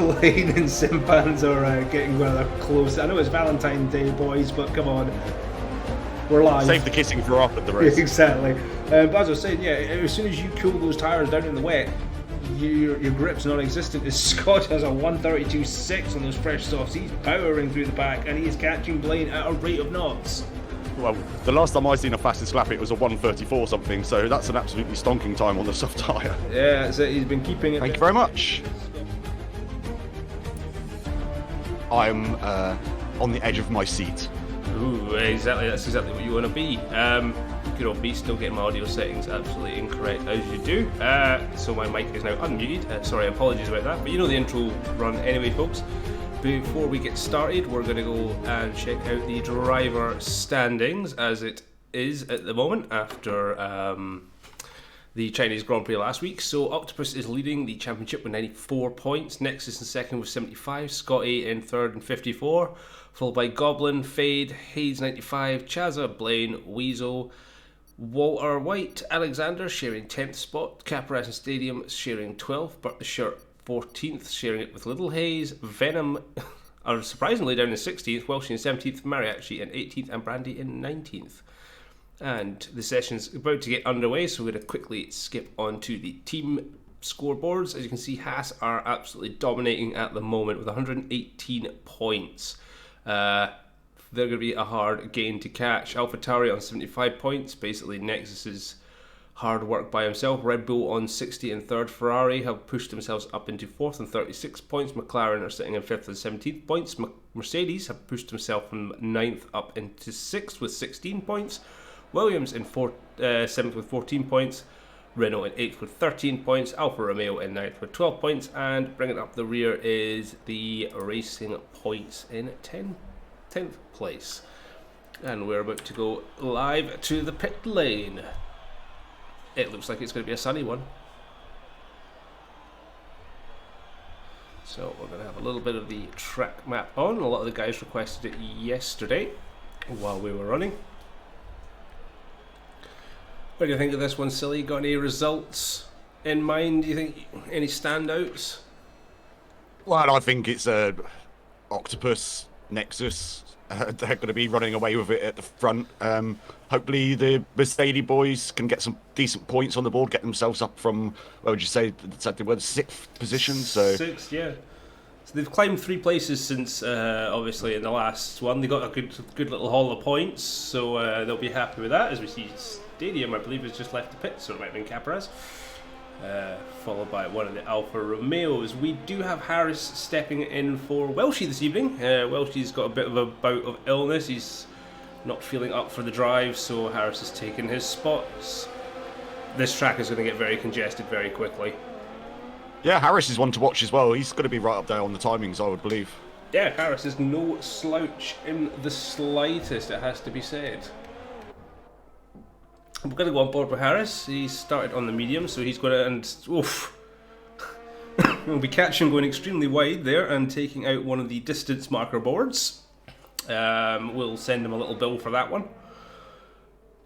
Lane and Simpans are getting rather close. I know it's Valentine's Day, boys, but come on. We're live. Save the kissing for after the race. Exactly. But as I was saying, yeah, as soon as you cool those tyres down in the wet, your grip's non-existent. As Scott has a 132.6 on those fresh softs, he's powering through the pack and he is catching Blaine at a rate of knots. Well, the last time I seen a fastest lap, it was a 1:34 something, so that's an absolutely stonking time on the soft tyre. Yeah, so he's been keeping it. Thank you very much. I'm on the edge of my seat. Ooh, exactly. That's exactly what you want to be. Good old me, still getting my audio settings absolutely incorrect as you do. So my mic is now unmuted. Sorry, apologies about that. But you know the intro run anyway, folks. Before we get started, we're going to go and check out the driver standings as it is at the moment after the Chinese Grand Prix last week. So Octopus is leading the championship with 94 points. Nexus in second with 75. Scotty in third and 54. Followed by Goblin, Fade, Hayes 95, Chazza, Blaine, Weasel, Walter White, Alexander sharing 10th spot. Caparaz and Stadium sharing 12th. Burt the Shirt 14th, sharing it with Little Hayes. Venom are surprisingly down in 16th. Welsh in 17th. Mariachi in 18th. And Brandy in 19th. And the session's about to get underway, so we're going to quickly skip on to the team scoreboards. As you can see, Haas are absolutely dominating at the moment with 118 points. They're going to be a hard gain to catch. AlphaTauri on 75 points, basically Nexus's hard work by himself. Red Bull on 60 and third. Ferrari have pushed themselves up into fourth and 36 points. McLaren are sitting in fifth and 17 points. Mercedes have pushed themselves from ninth up into sixth with 16 points. Williams in seventh with 14 points. Renault in 8th with 13 points. Alfa Romeo in 9th with 12 points. And bringing up the rear is the Racing Points in 10th place. And we're about to go live to the pit lane. It looks like it's going to be a sunny one. So we're going to have a little bit of the track map on. A lot of the guys requested it yesterday while we were running. What do you think of this one, Silly? Got any results in mind? Do you think any standouts? Well, I think it's Octopus, Nexus. They're going to be running away with it at the front. Hopefully the Mercedes boys can get some decent points on the board, get themselves up from, what would you say, they were the 6th position? So 6th, yeah. So they've climbed 3 places since, obviously, in the last one. They got a good little haul of points, so they'll be happy with that. As we see, Stadium, I believe, has just left the pit, so it might have been Caparaz. Followed by one of the Alfa Romeos. We do have Harris stepping in for Welshie this evening. Welshie's got a bit of a bout of illness. He's not feeling up for the drive, so Harris has taken his spots. This track is going to get very congested very quickly. yeah, Harris is one to watch as well. He's going to be right up there on the timings, I would believe. Yeah, Harris is no slouch in the slightest, it has to be said. We're going to go on board with Harris. He started on the medium, so he's going to, and oof. We'll be catching going extremely wide there and taking out one of the distance marker boards. We'll send him a little bill for that one.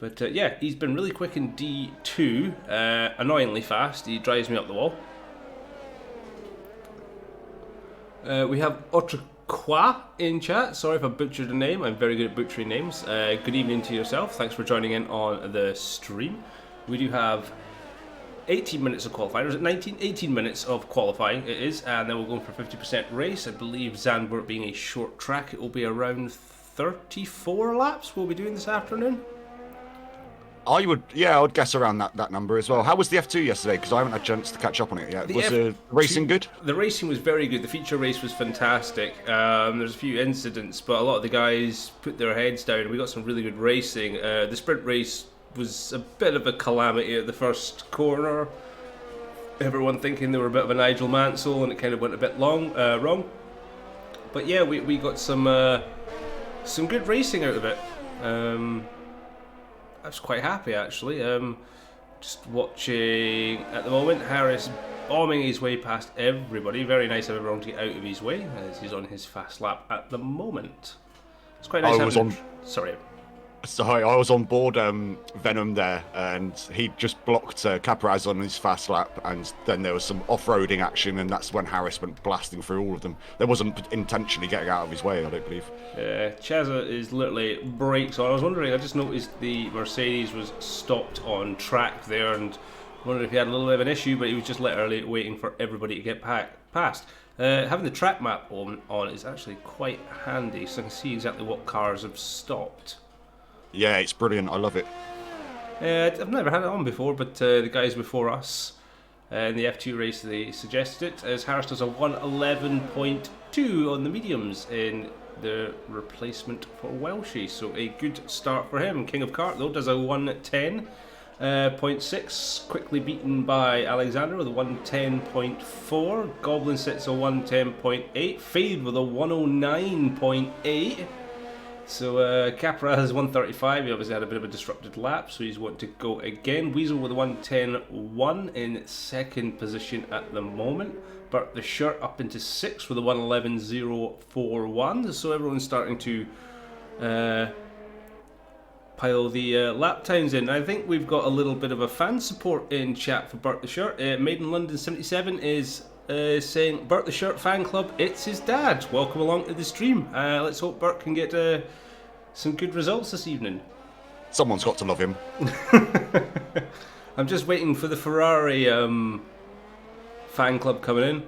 But yeah, he's been really quick in D2, annoyingly fast. He drives me up the wall. We have Quali in chat. Sorry if I butchered the name. I'm very good at butchering names. Good evening to yourself. Thanks for joining in on the stream. We do have 18 minutes of qualifying. Or is it 19? 18 minutes of qualifying it is. And then we're going for 50% race. I believe Zandvoort being a short track, it will be around 34 laps we'll be doing this afternoon. I would guess around that number as well. How was the F2 yesterday? Because I haven't had a chance to catch up on it yet. Was the racing good? The racing was very good. The feature race was fantastic. There's a few incidents, but a lot of the guys put their heads down. We got some really good racing. The sprint race was a bit of a calamity at the first corner. Everyone thinking they were a bit of a Nigel Mansell, and it kind of went a bit wrong. But yeah, we got some good racing out of it. I was quite happy actually. Just watching at the moment, Harris bombing his way past everybody. Very nice of everyone to get out of his way as he's on his fast lap at the moment. It's quite nice. Sorry. Sorry, I was on board Venom there, and he just blocked Capraz on his fast lap, and then there was some off-roading action, and that's when Harris went blasting through all of them. There wasn't intentionally getting out of his way, I don't believe. Chaza is literally brakes on. I was wondering, I just noticed the Mercedes was stopped on track there, and wondered if he had a little bit of an issue, but he was just literally waiting for everybody to get past. Having the track map on is actually quite handy, so I can see exactly what cars have stopped. Yeah, it's brilliant. I love it. I've never had it on before, but the guys before us in the F2 race, they suggested it, as Harris does a 111.2 on the mediums in the replacement for Welshie, so a good start for him. King of Kart, though, does a 110.6, quickly beaten by Alexander with a 110.4. Goblin sits a 110.8, Fade with a 109.8. So Capra has 135. He obviously had a bit of a disrupted lap, so he's wanting to go again. Weasel with a 110.1 in second position at the moment. Burt the Shirt up into 6th with a 111.041. So everyone's starting to pile the lap times in. I think we've got a little bit of a fan support in chat for Burt the Shirt. Maiden London 77 is saying, Burt the Shirt fan club, it's his dad. Welcome along to the stream. Let's hope Burt can get some good results this evening. Someone's got to love him. I'm just waiting for the Ferrari fan club coming in.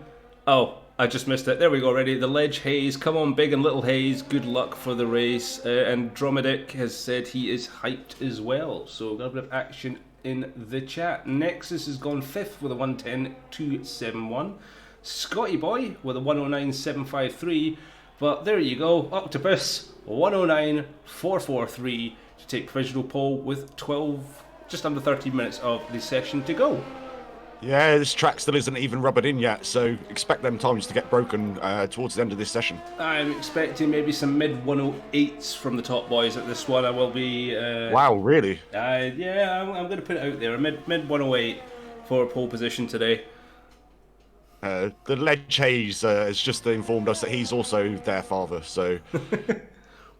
Oh, I just missed it. There we go already. The Ledge Hayes. Come on, Big and Little Hayes. Good luck for the race. And Dromedic has said he is hyped as well. So got a bit of action in the chat. Nexus has gone 5th with a 110.271. Scotty Boy with a 109.753. But there you go. Octopus 109.443 to take provisional pole with 12, just under 13 minutes of the session to go. Yeah, this track still isn't even rubbered in yet, so expect them times to get broken towards the end of this session. I'm expecting maybe some mid 108s from the top boys at this one. I will be. Wow, really? Yeah, I'm going to put it out there. A mid 108 for pole position today. The Ledge Hayes has just informed us that he's also their father, so.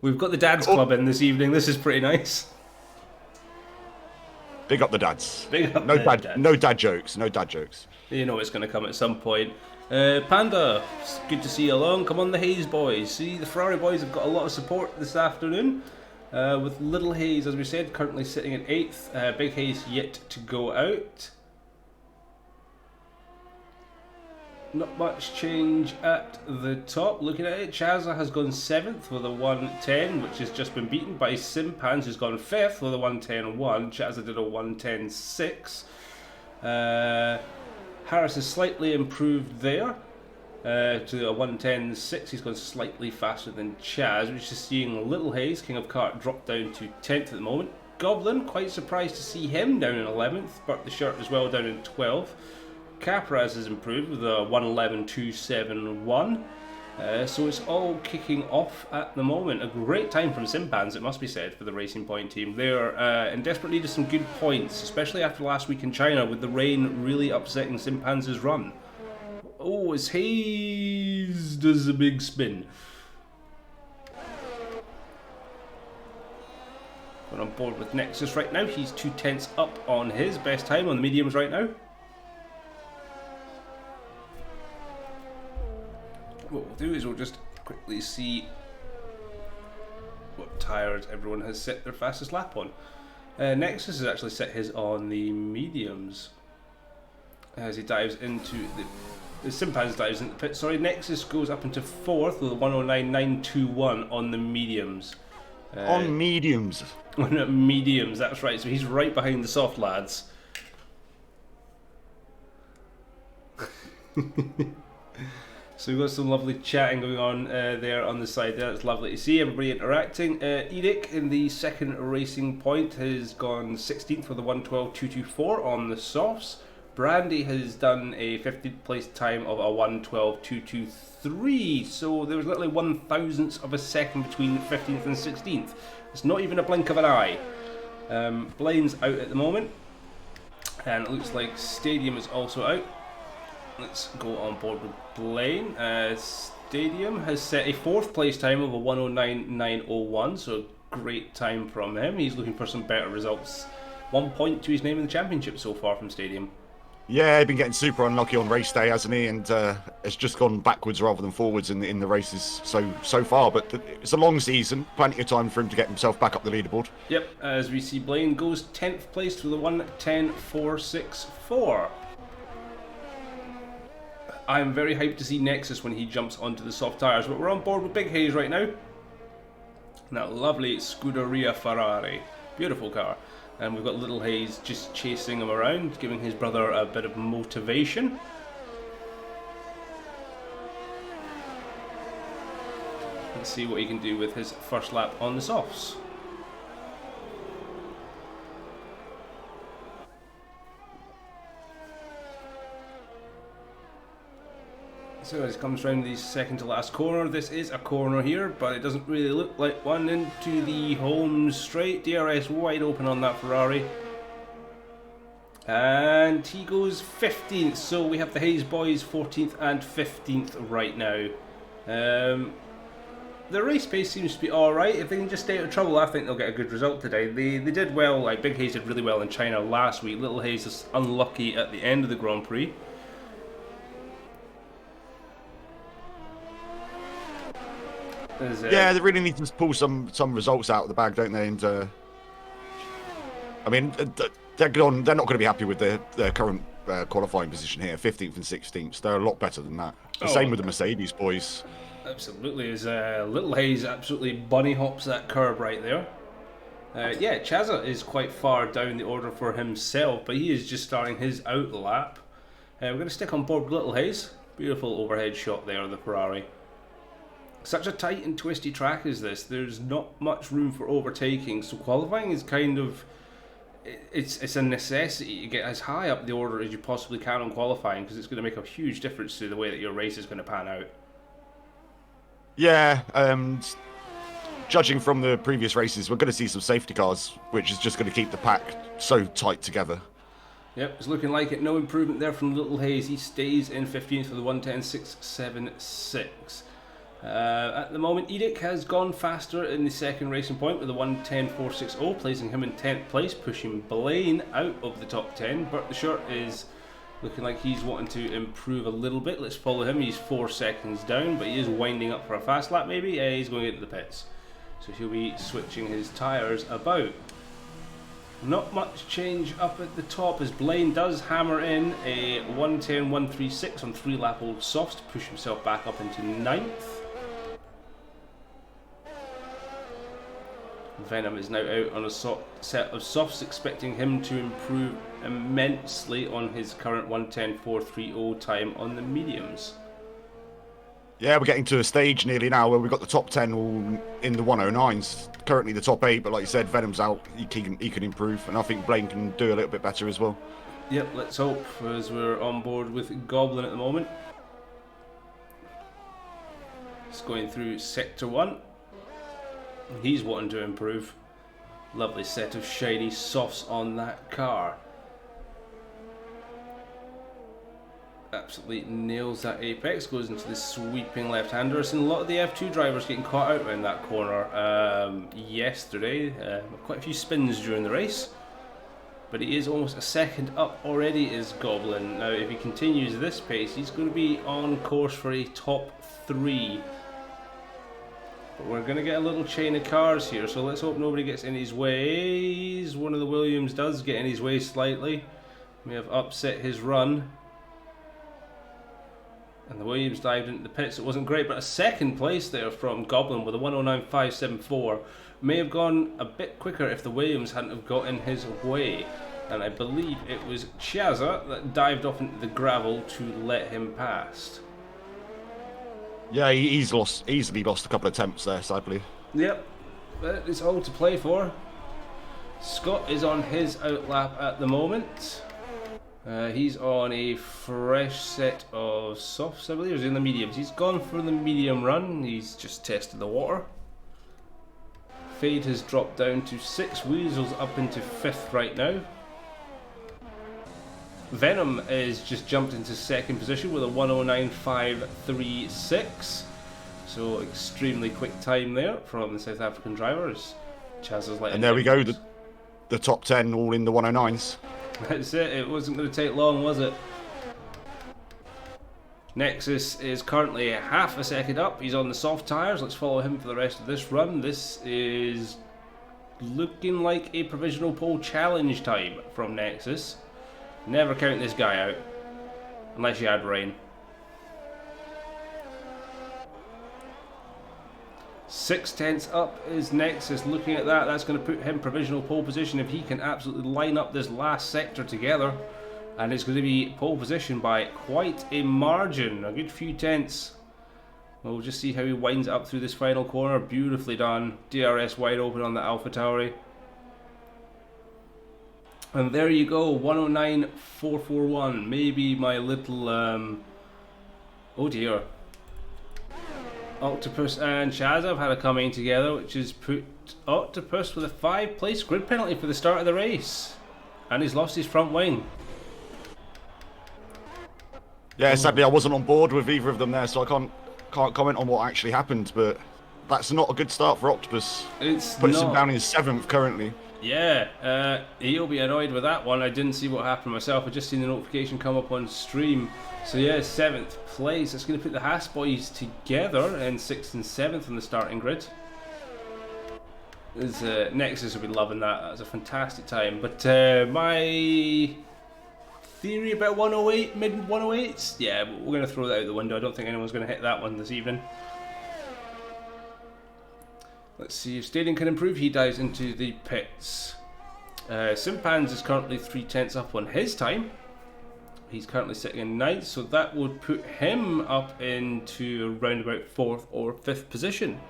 We've got the Dads Club in this evening. This is pretty nice. Big up the dads. Big up no the dad, dads. no dad jokes. No dad jokes. You know it's going to come at some point. Panda, it's good to see you along. Come on, the Hayes boys. See, the Ferrari boys have got a lot of support this afternoon. With Little Hayes, as we said, currently sitting at 8th. Big Hayes yet to go out. Not much change at the top. Looking at it, Chazza has gone 7th with a 110, which has just been beaten by Simpans, who's gone 5th with a 110.1. Chazza did a 110.6. Harris has slightly improved there to a 110.6. He's gone slightly faster than Chaz, which is seeing Little Hayes, King of Kart, drop down to 10th at the moment. Goblin, quite surprised to see him down in 11th. Burt the Shirt as well down in 12th. Capraz has improved with a 111.271. So it's all kicking off at the moment. A great time from Simpans, it must be said, for the Racing Point team. They're in desperate need of some good points, especially after last week in China, with the rain really upsetting Simpans' run. Oh, as Hayes does a big spin. Going on board with Nexus right now. He's 2/10 up on his best time on the mediums right now. What we'll do is we'll just quickly see what tyres everyone has set their fastest lap on. Nexus has actually set his on the mediums as he dives into the Simpans dives into the pit. Sorry, Nexus goes up into 4th with a 109.921 on the mediums. On mediums. On mediums, that's right. So he's right behind the soft lads. So we've got some lovely chatting going on there on the side there. It's lovely to see everybody interacting. Edic in the second racing point has gone 16th with a 112.224 on the softs. Brandy has done a 15th place time of a 112.223. So there was literally 1,000ths of a second between 15th and 16th. It's not even a blink of an eye. Blaine's out at the moment. And it looks like Stadium is also out. Let's go on board with Blaine. Stadium has set a 4th place time of a 109.901, so great time from him. He's looking for some better results. 1 point to his name in the championship so far from Stadium. Yeah, he's been getting super unlucky on race day, hasn't he? And it's just gone backwards rather than forwards in the races so far. But it's a long season, plenty of time for him to get himself back up the leaderboard. Yep, as we see Blaine goes 10th place to the 1:10.464. I'm very hyped to see Nexus when he jumps onto the soft tyres, but we're on board with Big Hayes right now. That lovely Scuderia Ferrari. Beautiful car. And we've got Little Hayes just chasing him around, giving his brother a bit of motivation. Let's see what he can do with his first lap on the softs. So as it comes round the second to last corner, this is a corner here, but it doesn't really look like one. Into the home straight, DRS wide open on that Ferrari. And he goes 15th, so we have the Hayes boys 14th and 15th right now. The race pace seems to be alright. If they can just stay out of trouble, I think they'll get a good result today. They did well, like Big Hayes did really well in China last week. Little Hayes is unlucky at the end of the Grand Prix. Yeah, they really need to pull some results out of the bag, don't they? And I mean, they're not going to be happy with their current qualifying position here, 15th and 16th. They're a lot better than that. The same with the Mercedes boys. Absolutely, as Little Hayes absolutely bunny hops that curb right there. Yeah, Chaza is quite far down the order for himself, but he is just starting his out lap. We're going to stick on board with Little Hayes. Beautiful overhead shot there of the Ferrari. Such a tight and twisty track as this, there's not much room for overtaking, so qualifying is kind of, it's a necessity to get as high up the order as you possibly can on qualifying, because it's going to make a huge difference to the way that your race is going to pan out. Yeah, judging from the previous races, we're going to see some safety cars, which is just going to keep the pack so tight together. Yep, it's looking like it. No improvement there from Little Hayes. He stays in 15th for the 1:10.676. At the moment, Edic has gone faster in the second racing point with a 1:10.460, placing him in 10th place, pushing Blaine out of the top 10. Bert the Shirt is looking like he's wanting to improve a little bit. Let's follow him. He's 4 seconds down, but he is winding up for a fast lap maybe. He's going into the pits. So he'll be switching his tyres about. Not much change up at the top as Blaine does hammer in a 1:10.136 on 3 lap old softs to push himself back up into 9th. Venom is now out on a set of softs, expecting him to improve immensely on his current 1:10.430 time on the mediums. Yeah, we're getting to a stage nearly now where we've got the top 10 all in the 109s. Currently the top 8, but like you said, Venom's out. He can improve, and I think Blaine can do a little bit better as well. Yep, let's hope, as we're on board with Goblin at the moment. It's going through Sector 1. He's wanting to improve. Lovely set of shiny softs on that car. Absolutely nails that apex, goes into the sweeping left-hander. I've seen a lot of the F2 drivers getting caught out around that corner yesterday. Quite a few spins during the race. But he is almost a second up already, is Goblin. Now, if he continues this pace, he's going to be on course for a top 3. But we're going to get a little chain of cars here, so let's hope nobody gets in his way. One of the Williams does get in his way slightly. May have upset his run. And the Williams dived into the pits. It wasn't great, but a second place there from Goblin with a 1:09.574. May have gone a bit quicker if the Williams hadn't have got in his way. And I believe it was Chiazza that dived off into the gravel to let him past. Yeah, he's easily lost a couple of attempts there, sadly. Yep, but it's all to play for. Scott is on his outlap at the moment. He's on a fresh set of softs, I believe. He's in the mediums. He's gone for the medium run. He's just tested the water. Fade has dropped down to 6. Weasel's up into 5th right now. Venom is just jumped into 2nd position with a 1:09.536. So extremely quick time there from the South African drivers. Chaz is letting And there we go, him- the top 10 all in the 109s. That's it. It wasn't going to take long, was it? Nexus is currently half a second up. He's on the soft tyres. Let's follow him for the rest of this run. This is looking like a provisional pole challenge time from Nexus. Never count this guy out unless you add rain. 6/10 up is Nexus. Looking at that, that's going to put him provisional pole position if he can absolutely line up this last sector together. And it's going to be pole position by quite a margin, a good few tenths. We'll just see how he winds up through this final corner. Beautifully done. DRS wide open on the AlphaTauri. And there you go, 109.441. Maybe my little, oh dear. Octopus and Chaz have had a coming together, which has put Octopus with a 5-place grid penalty for the start of the race. And he's lost his front wing. Yeah, sadly I wasn't on board with either of them there, so I can't comment on what actually happened, but that's not a good start for Octopus. It's Puts not. him down in 7th currently. Yeah, he'll be annoyed with that one. I didn't see what happened myself. I just seen the notification come up on stream. So yeah, 7th place. That's going to put the Haas boys together in 6th and 7th on the starting grid. Nexus will be loving that. That was a fantastic time. But my theory about 108, mid 108s, yeah, we're going to throw that out the window. I don't think anyone's going to hit that one this evening. Let's see if Stadium can improve. He dives into the pits. Simpans is currently 3/10 up on his time. He's currently sitting in 9th, so that would put him up into around about 4th or 5th position.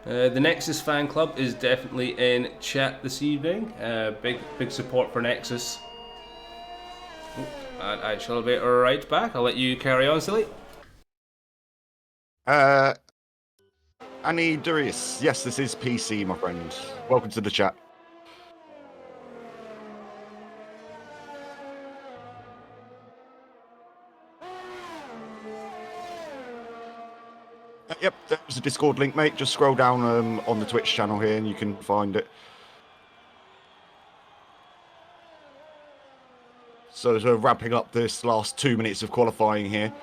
The Nexus fan club is definitely in chat this evening. Big support for Nexus. And I shall be right back. I'll let you carry on, Silly. Annie Durius, yes, this is PC, my friend. Welcome to the chat. Yep, there's a Discord link, mate. Just scroll down on the Twitch channel here and you can find it. So as we're wrapping up this last 2 minutes of qualifying here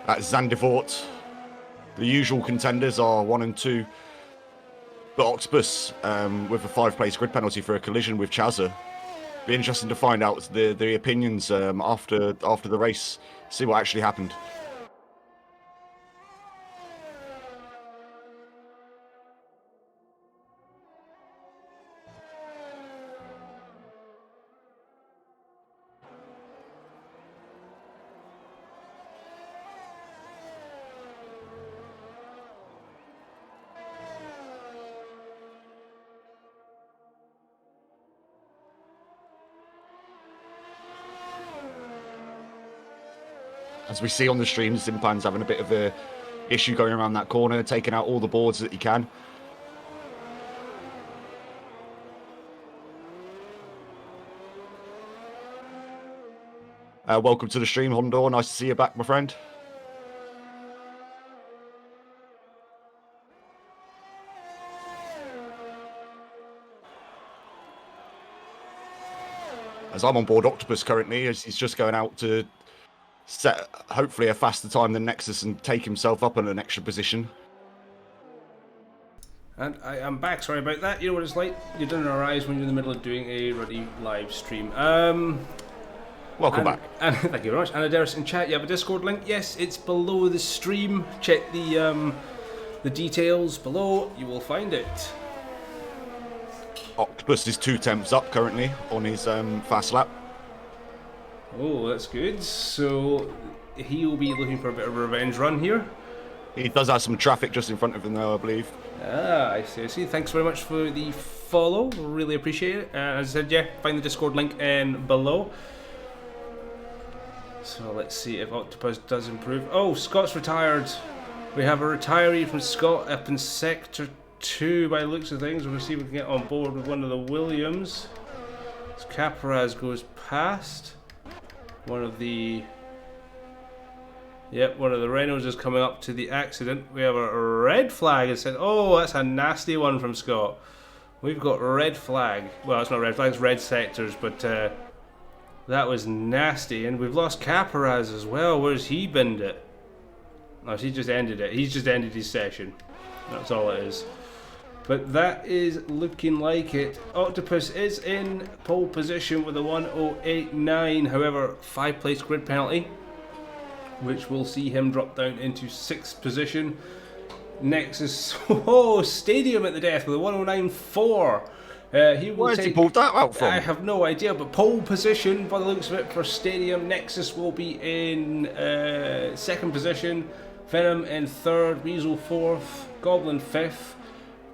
at Zandvoort, the usual contenders are 1 and 2. But Octopus with a 5-place grid penalty for a collision with Chazza. Be interesting to find out the opinions after the race. See what actually happened. As we see on the stream, Simpan's having a bit of a issue going around that corner, taking out all the boards that he can. Welcome to the stream, Hondor. Nice to see you back, my friend. As I'm on board Octopus currently, as he's just going out to set hopefully a faster time than Nexus and take himself up in an extra position. And I am back, sorry about that. You know what it's like, you don't arise when you're in the middle of doing a ruddy live stream. Welcome back. And thank you very much. Anna Deris in chat, you have a Discord link? Yes, it's below the stream. Check the details below, you will find it. Octopus is 2 temps up currently on his fast lap. Oh, that's good. So he will be looking for a bit of a revenge run here. He does have some traffic just in front of him though, I believe. Ah, I see, I see. Thanks very much for the follow. Really appreciate it. As I said, yeah, find the Discord link in below. So let's see if Octopus does improve. Oh, Scott's retired. We have a retiree from Scott up in Sector 2 by the looks of things. We'll see if we can get on board with one of the Williams. As Caparaz goes past one of the Yep, one of the Renaults is coming up to the accident. We have a red flag. It said, oh, that's a nasty one from Scott. We've got red flag. Well, it's not red flag, it's red sectors, but that was nasty. And we've lost Caparaz as well. Where's he binned it? No, he just ended it. He's just ended his session. That's all it is. But that is looking like it. Octopus is in pole position with a 1:08.9. However, 5-place grid penalty, which will see him drop down into 6th position. Nexus, Stadium at the death with a 1:09.4. Where's he pulled that out from? I have no idea, but pole position by the looks of it for Stadium. Nexus will be in 2nd position. Venom in 3rd, Weasel 4th, Goblin 5th,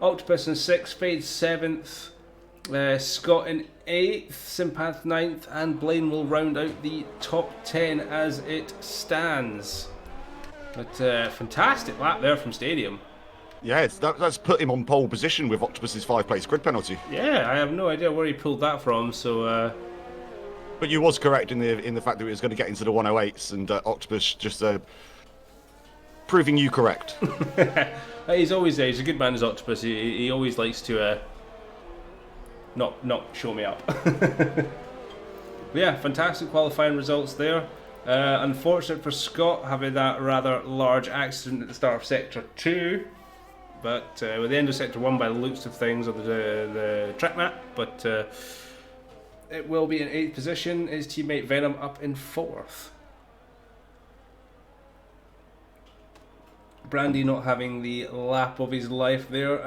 Octopus in 6th, Fade 7th, Scott in 8th, Sympath 9th, and Blaine will round out the top 10 as it stands. But fantastic lap there from Stadium. Yeah, that's put him on pole position with Octopus's 5-place grid penalty. Yeah, I have no idea where he pulled that from. So, but you was correct in the fact that he was going to get into the 108s, and Octopus just proving you correct. He's always there. He's a good man, as Octopus. He always likes to not show me up. But yeah, fantastic qualifying results there. Unfortunate for Scott having that rather large accident at the start of Sector 2. But with the end of Sector 1 by the looks of things on the track map. But it will be in 8th position. His teammate Venom up in 4th. Brandy not having the lap of his life there.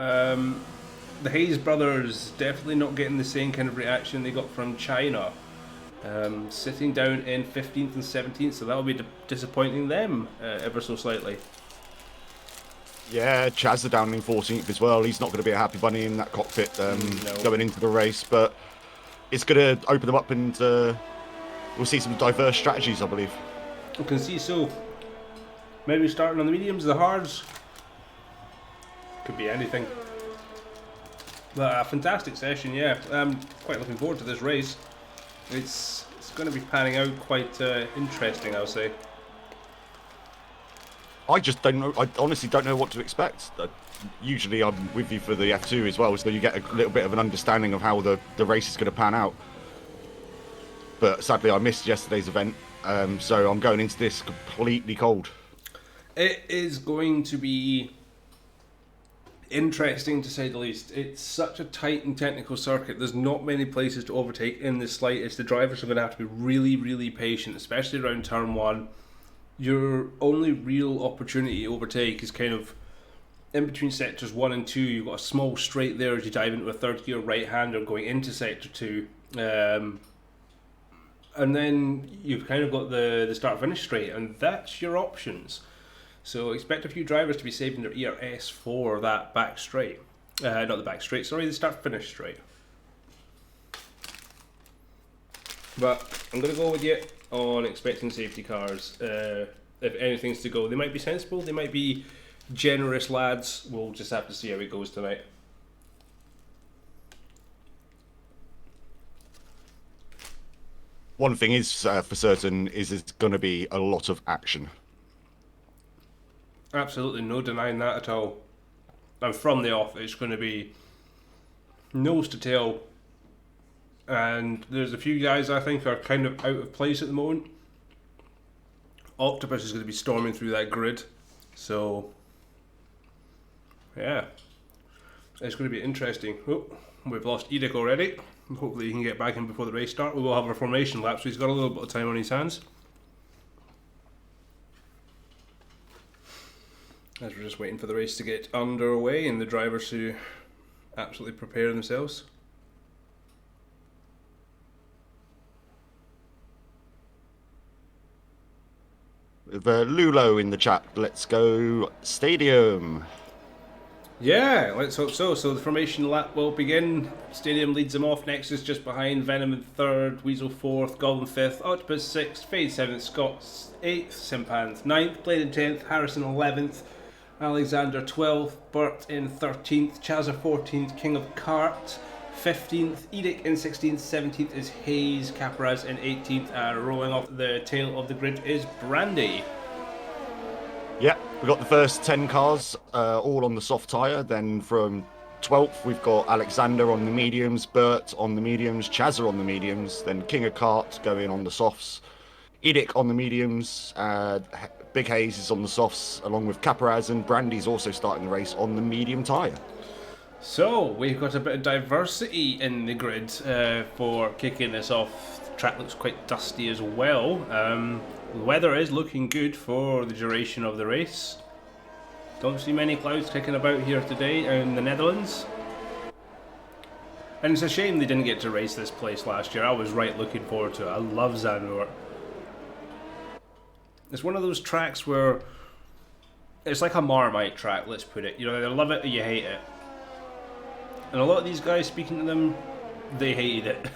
The Hayes brothers definitely not getting the same kind of reaction they got from China. Sitting down in 15th and 17th, so that'll be disappointing them ever so slightly. Yeah, Chaz are down in 14th as well. He's not going to be a happy bunny in that cockpit going into the race, but it's going to open them up, and we'll see some diverse strategies, I believe. You can see so. Maybe starting on the mediums, the hards. Could be anything. But a fantastic session, yeah. I'm quite looking forward to this race. It's going to be panning out quite interesting, I'll say. I just don't know. I honestly don't know what to expect. Usually I'm with you for the F2 as well, so you get a little bit of an understanding of how the race is going to pan out. But sadly, I missed yesterday's event, so I'm going into this completely cold. It is going to be interesting, to say the least. It's such a tight and technical circuit. There's not many places to overtake in the slightest. The drivers are going to have to be really, really patient, especially around turn 1. Your only real opportunity to overtake is kind of in between sectors 1 and 2. You've got a small straight there as you dive into a third gear right-hander going into sector 2. And then you've kind of got the start-finish straight, and that's your options. So expect a few drivers to be saving their ERS for that back straight. Not the back straight, sorry, the start-finish straight. But I'm going to go with you on expecting safety cars. If anything's to go, they might be sensible, they might be generous lads. We'll just have to see how it goes tonight. One thing is for certain is it's going to be a lot of action. Absolutely no denying that at all. And from the off, it's going to be nose to tail. And there's a few guys I think are kind of out of place at the moment. Octopus is going to be storming through that grid. So, yeah. It's going to be interesting. Oh, we've lost Edic already. Hopefully he can get back in before the race start. We will have a formation lap, so he's got a little bit of time on his hands. As we're just waiting for the race to get underway and the drivers to absolutely prepare themselves. With Lulo in the chat, let's go Stadium. Yeah, let's hope so. So the formation lap will begin. Stadium leads them off. Nexus just behind. Venom in 3rd. Weasel 4th. Goblin 5th. Octopus 6th. Fade 7th. Scott 8th. Simpanth 9th. Blade in 10th. Harrison 11th. Alexander 12th. Burt in 13th. Chaza 14th. King of Kart 15th. Edic in 16th. 17th is Hayes. Caparaz in 18th. Rolling off the tail of the grid is Brandy. Yeah, we've got the first 10 cars all on the soft tyre. Then from 12th, we've got Alexander on the mediums, Bert on the mediums, Chazza on the mediums, then King of Kart going on the softs, Edic on the mediums, Big Hayes is on the softs, along with Caparaz, and Brandy's also starting the race on the medium tyre. So, we've got a bit of diversity in the grid for kicking this off. The track looks quite dusty as well. The weather is looking good for the duration of the race. Don't see many clouds kicking about here today in the Netherlands. And it's a shame they didn't get to race this place last year. I was right looking forward to it. I love Zandvoort. It's one of those tracks where it's like a Marmite track, let's put it. You know, you love it or you hate it. And a lot of these guys, speaking to them, they hated it.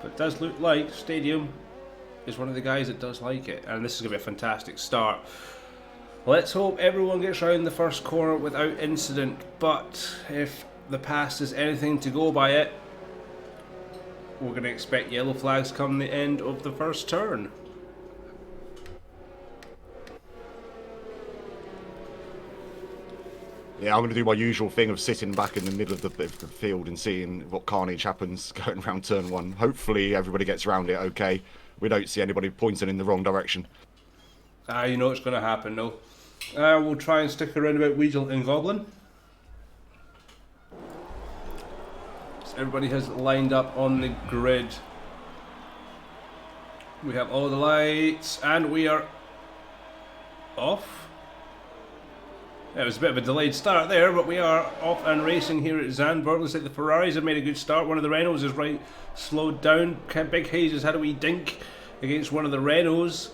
But it does look like Stadium is one of the guys that does like it. And this is going to be a fantastic start. Let's hope everyone gets around the first corner without incident. But if the past is anything to go by it, we're going to expect yellow flags come the end of the first turn. Yeah, I'm going to do my usual thing of sitting back in the middle of the field and seeing what carnage happens going around turn 1. Hopefully everybody gets around it okay. We don't see anybody pointing in the wrong direction. You know it's going to happen, though. We'll try and stick around about Weasel and Goblin. So everybody has lined up on the grid. We have all the lights, and we are off. It was a bit of a delayed start there, but we are off and racing here at Zandvoort. Looks like the Ferraris have made a good start. One of the Renaults is right slowed down. Big Hayes has had a wee dink against one of the Renaults.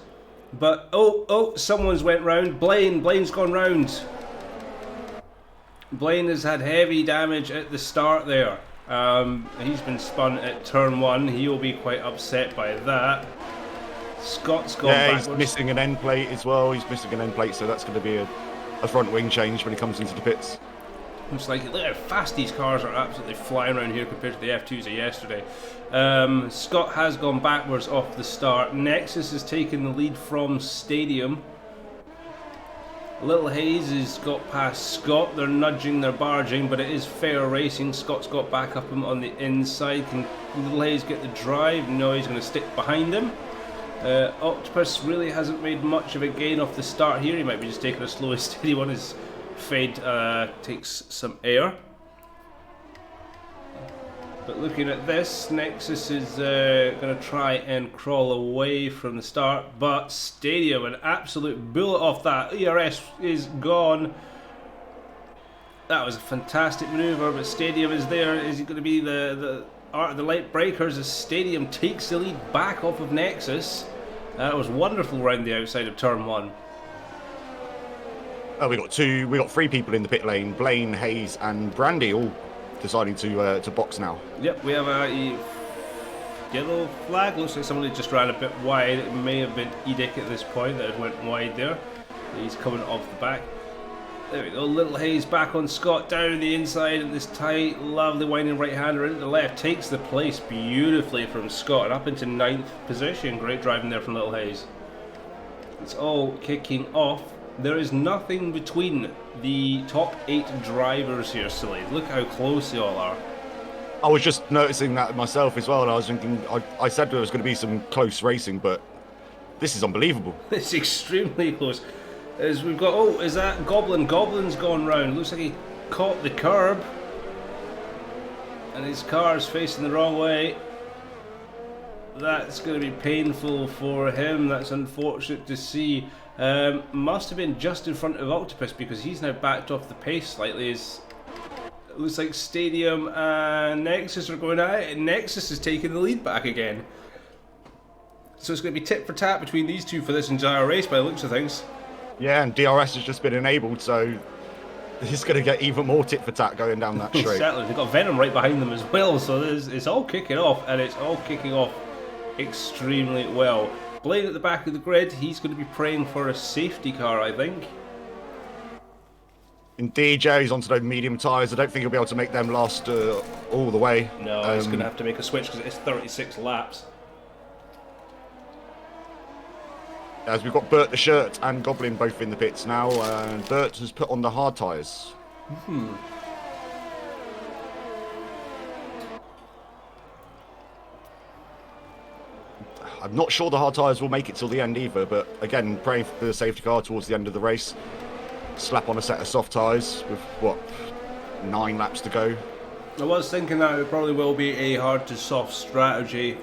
But, oh, someone's went round. Blaine's gone round. Blaine has had heavy damage at the start there. He's been spun at turn 1. He'll be quite upset by that. Scott's gone backwards. He's missing an end plate as well. He's missing an end plate, so that's going to be a front wing change when he comes into the pits. Looks like, look how fast these cars are absolutely flying around here compared to the F2s of yesterday. Scott has gone backwards off the start. Nexus has taken the lead from Stadium. Little Hayes has got past Scott. They're nudging, they're barging, but it is fair racing. Scott's got back up him on the inside. Can Little Hayes get the drive? No, he's going to stick behind him. Octopus really hasn't made much of a gain off the start here. He might be just taking a slow and steady one as Fade takes some air. But looking at this, Nexus is going to try and crawl away from the start. But Stadium, an absolute bullet off that. ERS is gone. That was a fantastic manoeuvre, but Stadium is there. Is it going to be the art of the light breakers as Stadium takes the lead back off of Nexus? That was wonderful around the outside of turn 1. Oh, we got 3 people in the pit lane. Blaine, Hayes, and Brandy all deciding to box now. Yep, we have a yellow flag. Looks like someone just ran a bit wide. It may have been Edic at this point that had went wide there. He's coming off the back. There we go, Little Hayes back on Scott, down the inside in this tight, lovely winding right-hander into the left, takes the place beautifully from Scott and up into 9th position. Great driving there from Little Hayes. It's all kicking off. There is nothing between the top 8 drivers here, Silly. Look how close they all are. I was just noticing that myself as well, and I was thinking, I said there was going to be some close racing, but this is unbelievable. It's extremely close. As we've got, oh, is that Goblin? Goblin's gone round. Looks like he caught the curb. And his car's facing the wrong way. That's going to be painful for him. That's unfortunate to see. Must have been just in front of Octopus because he's now backed off the pace slightly. It looks like Stadium and Nexus are going at it, and Nexus is taking the lead back again. So it's going to be tit for tat between these two for this entire race by the looks of things. Yeah, and DRS has just been enabled, so it's going to get even more tit for tat going down that straight. Certainly, they've got Venom right behind them as well, so it's all kicking off, and it's all kicking off extremely well. Blaine at the back of the grid, he's going to be praying for a safety car, I think. Indeed, Joe, he's onto those medium tyres. I don't think he'll be able to make them last all the way. No, he's going to have to make a switch because it's 36 laps. As we've got Bert the Shirt and Goblin both in the pits now, and Bert has put on the hard tyres. I'm not sure the hard tyres will make it till the end either, but again, praying for the safety car towards the end of the race. Slap on a set of soft tyres with, what, 9 laps to go. I was thinking that it probably will be a hard to soft strategy.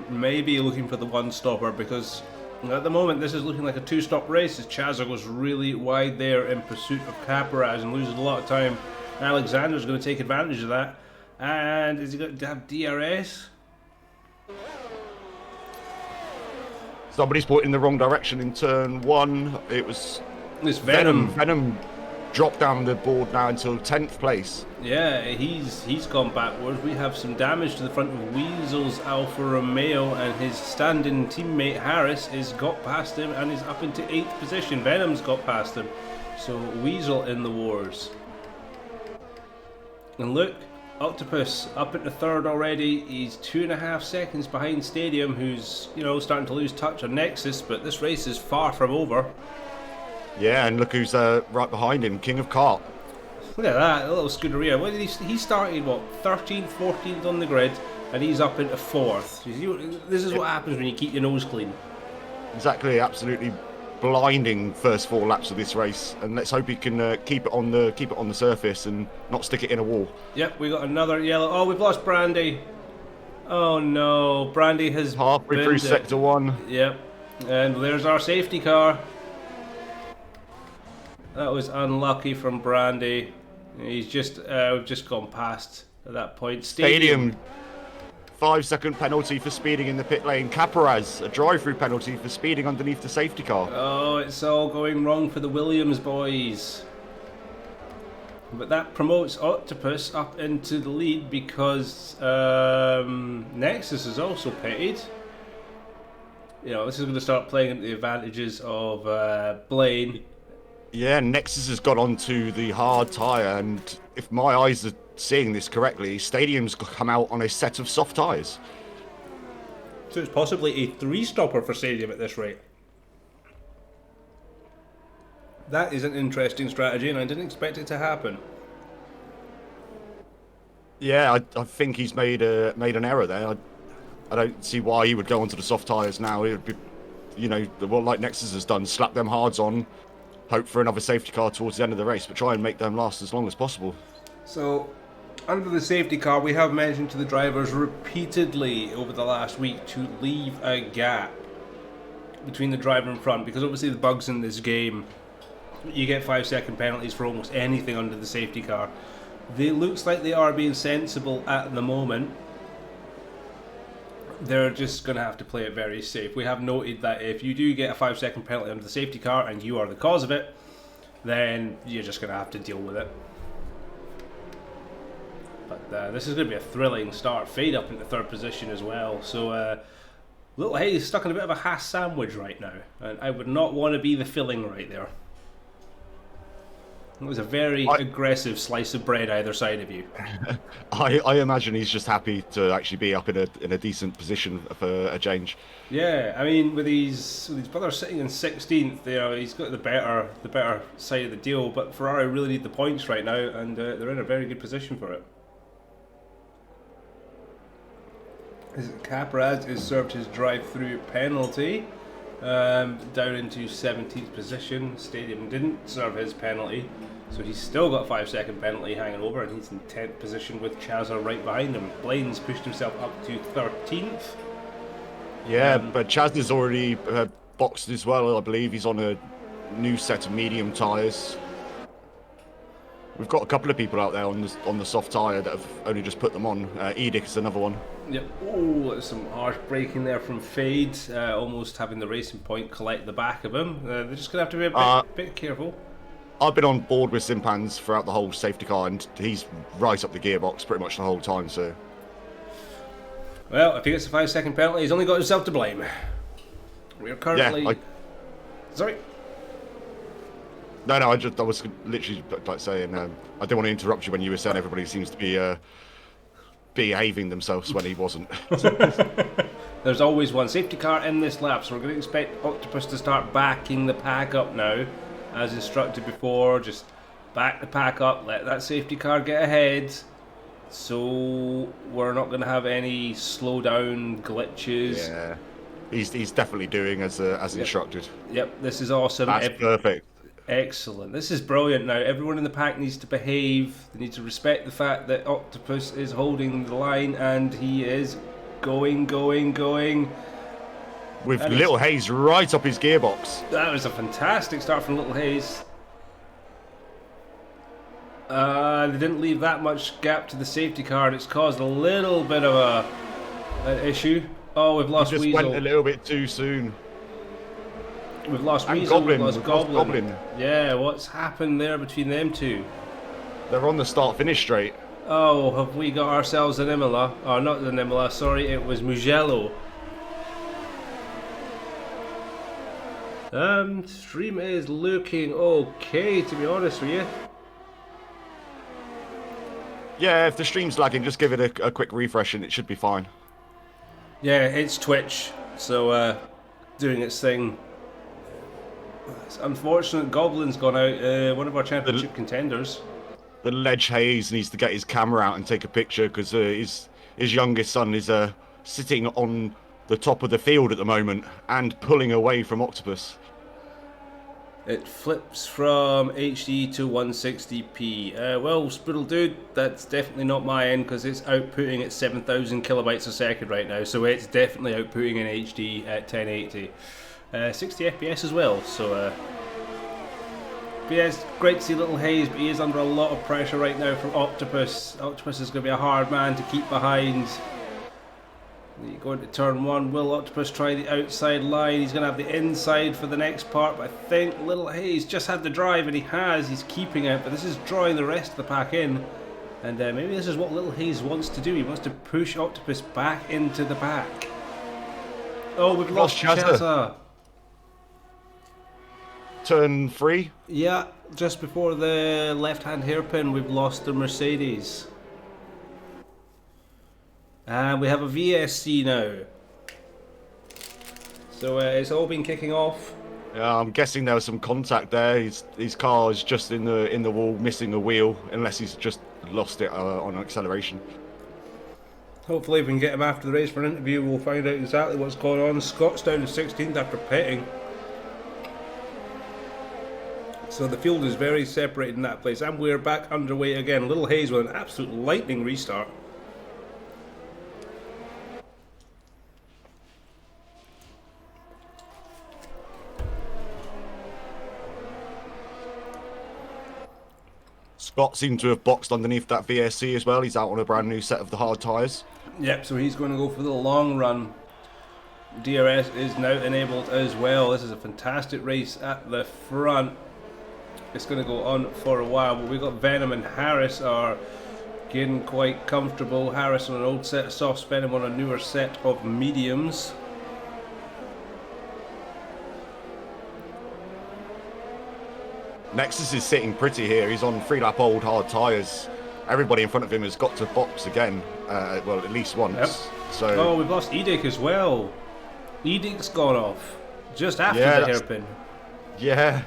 Maybe looking for the one stopper, because at the moment this is looking like a 2-stop race as Chaza goes really wide there in pursuit of Caparaz and loses a lot of time. Alexander's going to take advantage of that. And is he going to have DRS? Somebody's put in the wrong direction in turn 1. It was It's Venom. Venom dropped down the board now until 10th place. Yeah, he's gone backwards. We have some damage to the front of Weasel's Alfa Romeo, and his stand-in teammate Harris has got past him and is up into 8th position. Venom's got past him. So Weasel in the wars. And look, Octopus up into 3rd already. He's 2.5 seconds behind Stadium, who's, you know, starting to lose touch on Nexus, but this race is far from over. Yeah, and look who's right behind him, King of Kart. Look at that, a little Scuderia. What did he started, what, 13th, 14th on the grid, and he's up into 4th. This is what happens when you keep your nose clean. Exactly, absolutely blinding first 4 laps of this race, and let's hope he can keep it on the surface and not stick it in a wall. Yep, we got another yellow. Oh, we've lost Brandy. Oh no, Brandy has Halfway through sector 1. Yep, and there's our safety car. That was unlucky from Brandy. He's just we've just gone past at that point. Stadium 5-second penalty for speeding in the pit lane. Caparaz, a drive-through penalty for speeding underneath the safety car. Oh, it's all going wrong for the Williams boys. But that promotes Octopus up into the lead because Nexus is also pitted. You know, this is going to start playing into the advantages of Blaine. Yeah, Nexus has got onto the hard tyre, and if my eyes are seeing this correctly, Stadium's come out on a set of soft tyres. So it's possibly a 3-stopper for Stadium at this rate. That is an interesting strategy, and I didn't expect it to happen. Yeah, I think he's made an error there. I don't see why he would go onto the soft tyres now. It would be, you know, well, like Nexus has done, slap them hards on, hope for another safety car towards the end of the race, but try and make them last as long as possible. So, under the safety car, we have mentioned to the drivers repeatedly over the last week to leave a gap between the driver and front, because obviously the bugs in this game, you get 5-second penalties for almost anything under the safety car. It looks like they are being sensible at the moment. They're just going to have to play it very safe. We have noted that if you do get a 5-second penalty under the safety car and you are the cause of it, then you're just going to have to deal with it. But this is going to be a thrilling start. Fade up into 3rd position as well. So Little Hayes stuck in a bit of a Haas sandwich right now, and I would not want to be the filling right there. It was a very aggressive slice of bread either side of you. I imagine he's just happy to actually be up in a decent position for a change. Yeah, I mean, with his brothers sitting in 16th, you know, he's got the better side of the deal. But Ferrari really need the points right now, and they're in a very good position for it. Caparaz has served his drive-through penalty down into 17th position. Stadium didn't serve his penalty, so he's still got a 5-second penalty hanging over, and he's in 10th position with Chaza right behind him. Blaine's pushed himself up to 13th. Yeah, but Chaz is already boxed as well. I believe he's on a new set of medium tyres. We've got a couple of people out there on the soft tyre that have only just put them on. Edic is another one. Yep. Oh, there's some harsh braking there from Fade, almost having the racing point collect the back of him. They're just going to have to be a bit careful. I've been on board with Simpans throughout the whole safety car, and he's right up the gearbox pretty much the whole time. So, well, if he gets a 5-second penalty, he's only got himself to blame. We're currently... Yeah, Sorry? No, I was literally like saying, I didn't want to interrupt you when you were saying everybody seems to be behaving themselves when he wasn't. There's always one safety car in this lap, so we're going to expect Octopus to start backing the pack up now, as instructed before. Just back the pack up, let that safety car get ahead, so we're not going to have any slowdown glitches. Yeah, he's definitely doing as instructed. Yep, this is awesome. That's perfect. Excellent. This is brilliant now. Everyone in the pack needs to behave. They need to respect the fact that Octopus is holding the line, and he is going. With Little Hayes right up his gearbox. That was a fantastic start from Little Hayes. They didn't leave that much gap to the safety car, and it's caused a little bit of an issue. Oh, we've lost Just Weasel. went a little bit too soon. We've lost And Weasel, Goblin. we've lost We've lost Goblin. Yeah, what's happened there between them two? They're on the start-finish straight. Oh, have we got ourselves an Imola? Oh, not the Imola, sorry, it was Mugello. Stream is looking okay, to be honest with you. Yeah, if the stream's lagging, just give it a quick refresh and it should be fine. Yeah, it's Twitch, so doing its thing. It's unfortunate Goblin's gone out, one of our championship contenders. The Ledge Hayes needs to get his camera out and take a picture because his youngest son is sitting on the top of the field at the moment and pulling away from Octopus. It flips from HD to 160p. Well, Spoodle Dude, that's definitely not my end because it's outputting at 7,000 kilobytes a second right now, so it's definitely outputting in HD at 1080. 60 FPS as well, so but yeah, it's great to see Little Hayes, but he is under a lot of pressure right now from Octopus. Octopus is going to be a hard man to keep behind. Going to turn one, will Octopus try the outside line? He's going to have the inside for the next part, but I think Little Hayes just had the drive, and he's keeping it, but this is drawing the rest of the pack in. And maybe this is what Little Hayes wants to do. He wants to push Octopus back into the pack. Oh, we've lost Chazza. Turn 3. Yeah, just before the left-hand hairpin, we've lost the Mercedes. And we have a VSC now. So it's all been kicking off. Yeah, I'm guessing there was some contact there. His car is just in the wall, missing a wheel, unless he's just lost it on acceleration. Hopefully if we can get him after the race for an interview, we'll find out exactly what's going on. Scott's down to 16th after pitting. So the field is very separated in that place, and we're back underway again. Little Hayes with an absolute lightning restart. Scott seemed to have boxed underneath that VSC as well. He's out on a brand new set of the hard tyres. Yep, so he's going to go for the long run. DRS is now enabled as well. This is a fantastic race at the front. It's going to go on for a while, but we've got Venom and Harris are getting quite comfortable. Harris on an old set of softs, Venom on a newer set of mediums. Nexus is sitting pretty here. He's on 3-lap old hard tyres. Everybody in front of him has got to box again, well, at least once. Yep. So. Oh, we've lost Edic as well. Edic's gone off just after the hairpin. Yeah.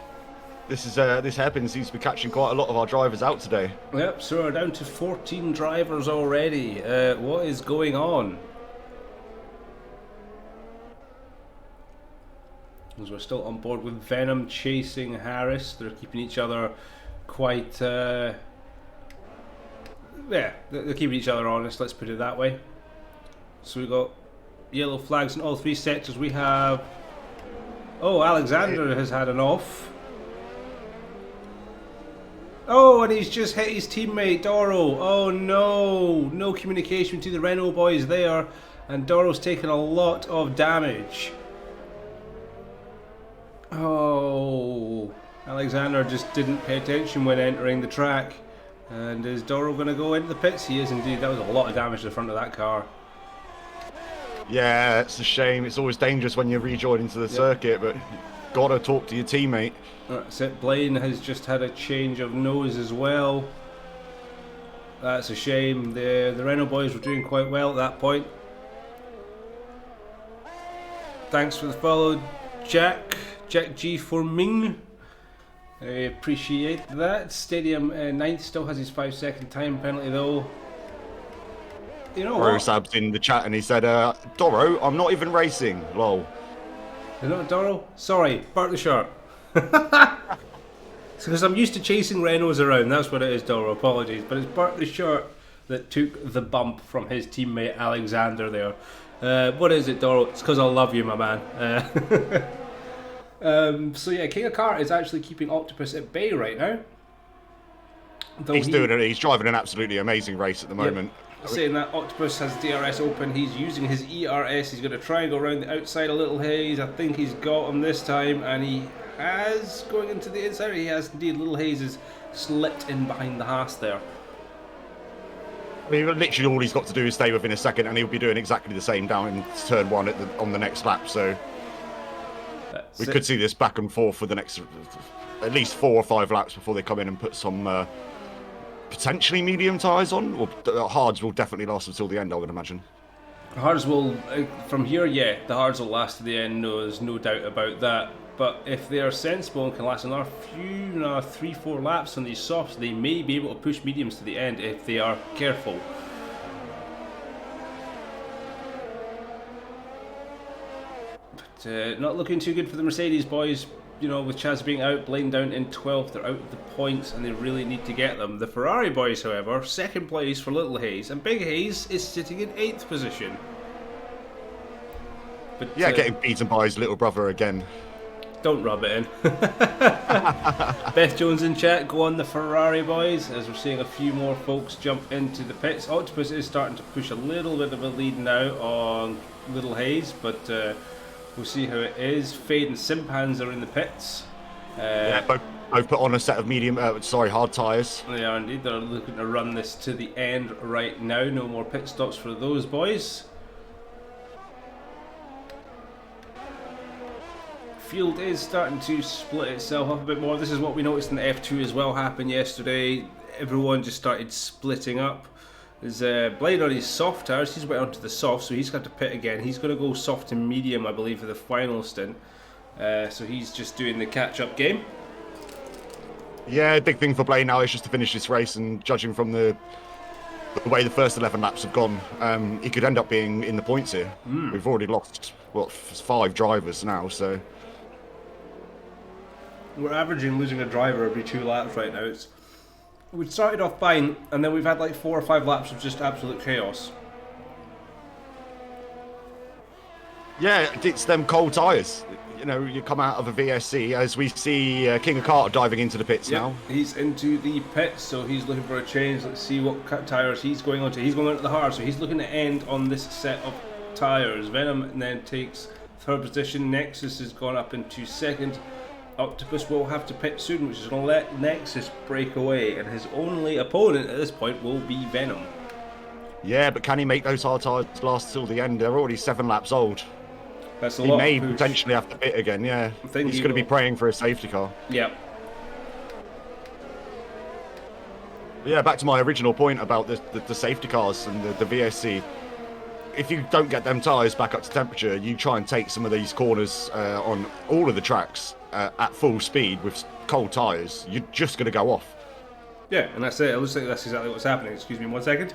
This hairpin seems to be catching quite a lot of our drivers out today. Yep, so we're down to 14 drivers already. What is going on? As we're still on board with Venom chasing Harris. They're keeping each other quite... yeah, they're keeping each other honest, let's put it that way. So we've got yellow flags in all three sectors. We have... Oh, Alexander has had an off. Oh, and he's just hit his teammate, Doro. Oh no, no communication between the Renault boys there. And Doro's taken a lot of damage. Oh, Alexander just didn't pay attention when entering the track. And is Doro going to go into the pits? He is indeed. That was a lot of damage to the front of that car. Yeah, it's a shame. It's always dangerous when you rejoin into the circuit, but gotta talk to your teammate. That's it. Blaine has just had a change of nose as well. That's a shame. The Renault boys were doing quite well at that point. Thanks for the follow, Jack G for Ming. I appreciate that. Stadium 9th still has his 5-second time penalty though. You know what? Sab's in the chat and he said, Doro, I'm not even racing. Lol. You know what, Doro? Sorry, Bart the Shark. It's because I'm used to chasing Renaults around. That's what it is, Doro. Apologies. But it's Bart the Shark that took the bump from his teammate Alexander there. What is it, Doro? It's because I love you, my man. So yeah, King of Kart is actually keeping Octopus at bay right now. Though He's doing it. He's driving an absolutely amazing race at the moment. Yep. Saying that Octopus has DRS open, he's using his ERS. He's going to try and go around the outside a Little Haze. I think he's got him this time, and he has going into the inside. He has indeed. Little Haze is slipped in behind the Haas there. I mean, literally all he's got to do is stay within a second, and he'll be doing exactly the same down in turn 1 on the next lap. So we could see this back and forth for the next at least 4 or 5 laps before they come in and put some potentially medium tyres on. Or the hards will definitely last until the end, I would imagine. The hards will, from here, yeah, the hards will last to the end. No, there's no doubt about that. But if they are sensible and can last another few, 3-4 laps on these softs, they may be able to push mediums to the end if they are careful. But not looking too good for the Mercedes boys. You know, with Chaz being out, Blaine down in 12th, they're out of the points and they really need to get them. The Ferrari boys, however, 2nd place for Little Haze, and Big Haze is sitting in 8th position. But, yeah, getting beaten by his little brother again. Don't rub it in. Beth Jones in chat, go on the Ferrari boys, as we're seeing a few more folks jump into the pits. Octopus is starting to push a little bit of a lead now on Little Haze, but we'll see how it is. Fade and Simpans are in the pits. Yeah, both put on a set of hard tyres. They are indeed. They're looking to run this to the end right now. No more pit stops for those boys. Field is starting to split itself up a bit more. This is what we noticed in the F2 as well happened yesterday. Everyone just started splitting up. There's Blade on his soft tires. He's went onto the soft, so he's got to pit again. He's going to go soft and medium, I believe, for the final stint. So he's just doing the catch-up game. Yeah, big thing for Blade now is just to finish this race, and judging from the way the first 11 laps have gone, he could end up being in the points here. We've already lost, 5 drivers now, so... We're averaging losing a driver every 2 laps right now. We started off fine, and then we've had like 4 or 5 laps of just absolute chaos. Yeah, it's them cold tyres. You know, you come out of a VSC, as we see King of Kart diving into the pits now. He's into the pits, so he's looking for a change. Let's see what tyres he's going onto. He's going onto the hard, so he's looking to end on this set of tyres. Venom then takes 3rd position. Nexus has gone up into 2nd. Octopus will have to pit soon, which is going to let Nexus break away, and his only opponent at this point will be Venom. Yeah, but can he make those hard tyres last till the end? They're already 7 laps old. That's a he lot. He may potentially have to pit again, yeah. He's going to be praying for a safety car. Yeah. Yeah, back to my original point about the safety cars and the VSC. If you don't get them tyres back up to temperature, you try and take some of these corners on all of the tracks at full speed with cold tyres, you're just going to go off. Yeah, and that's it. It looks like that's exactly what's happening. Excuse me 1 second.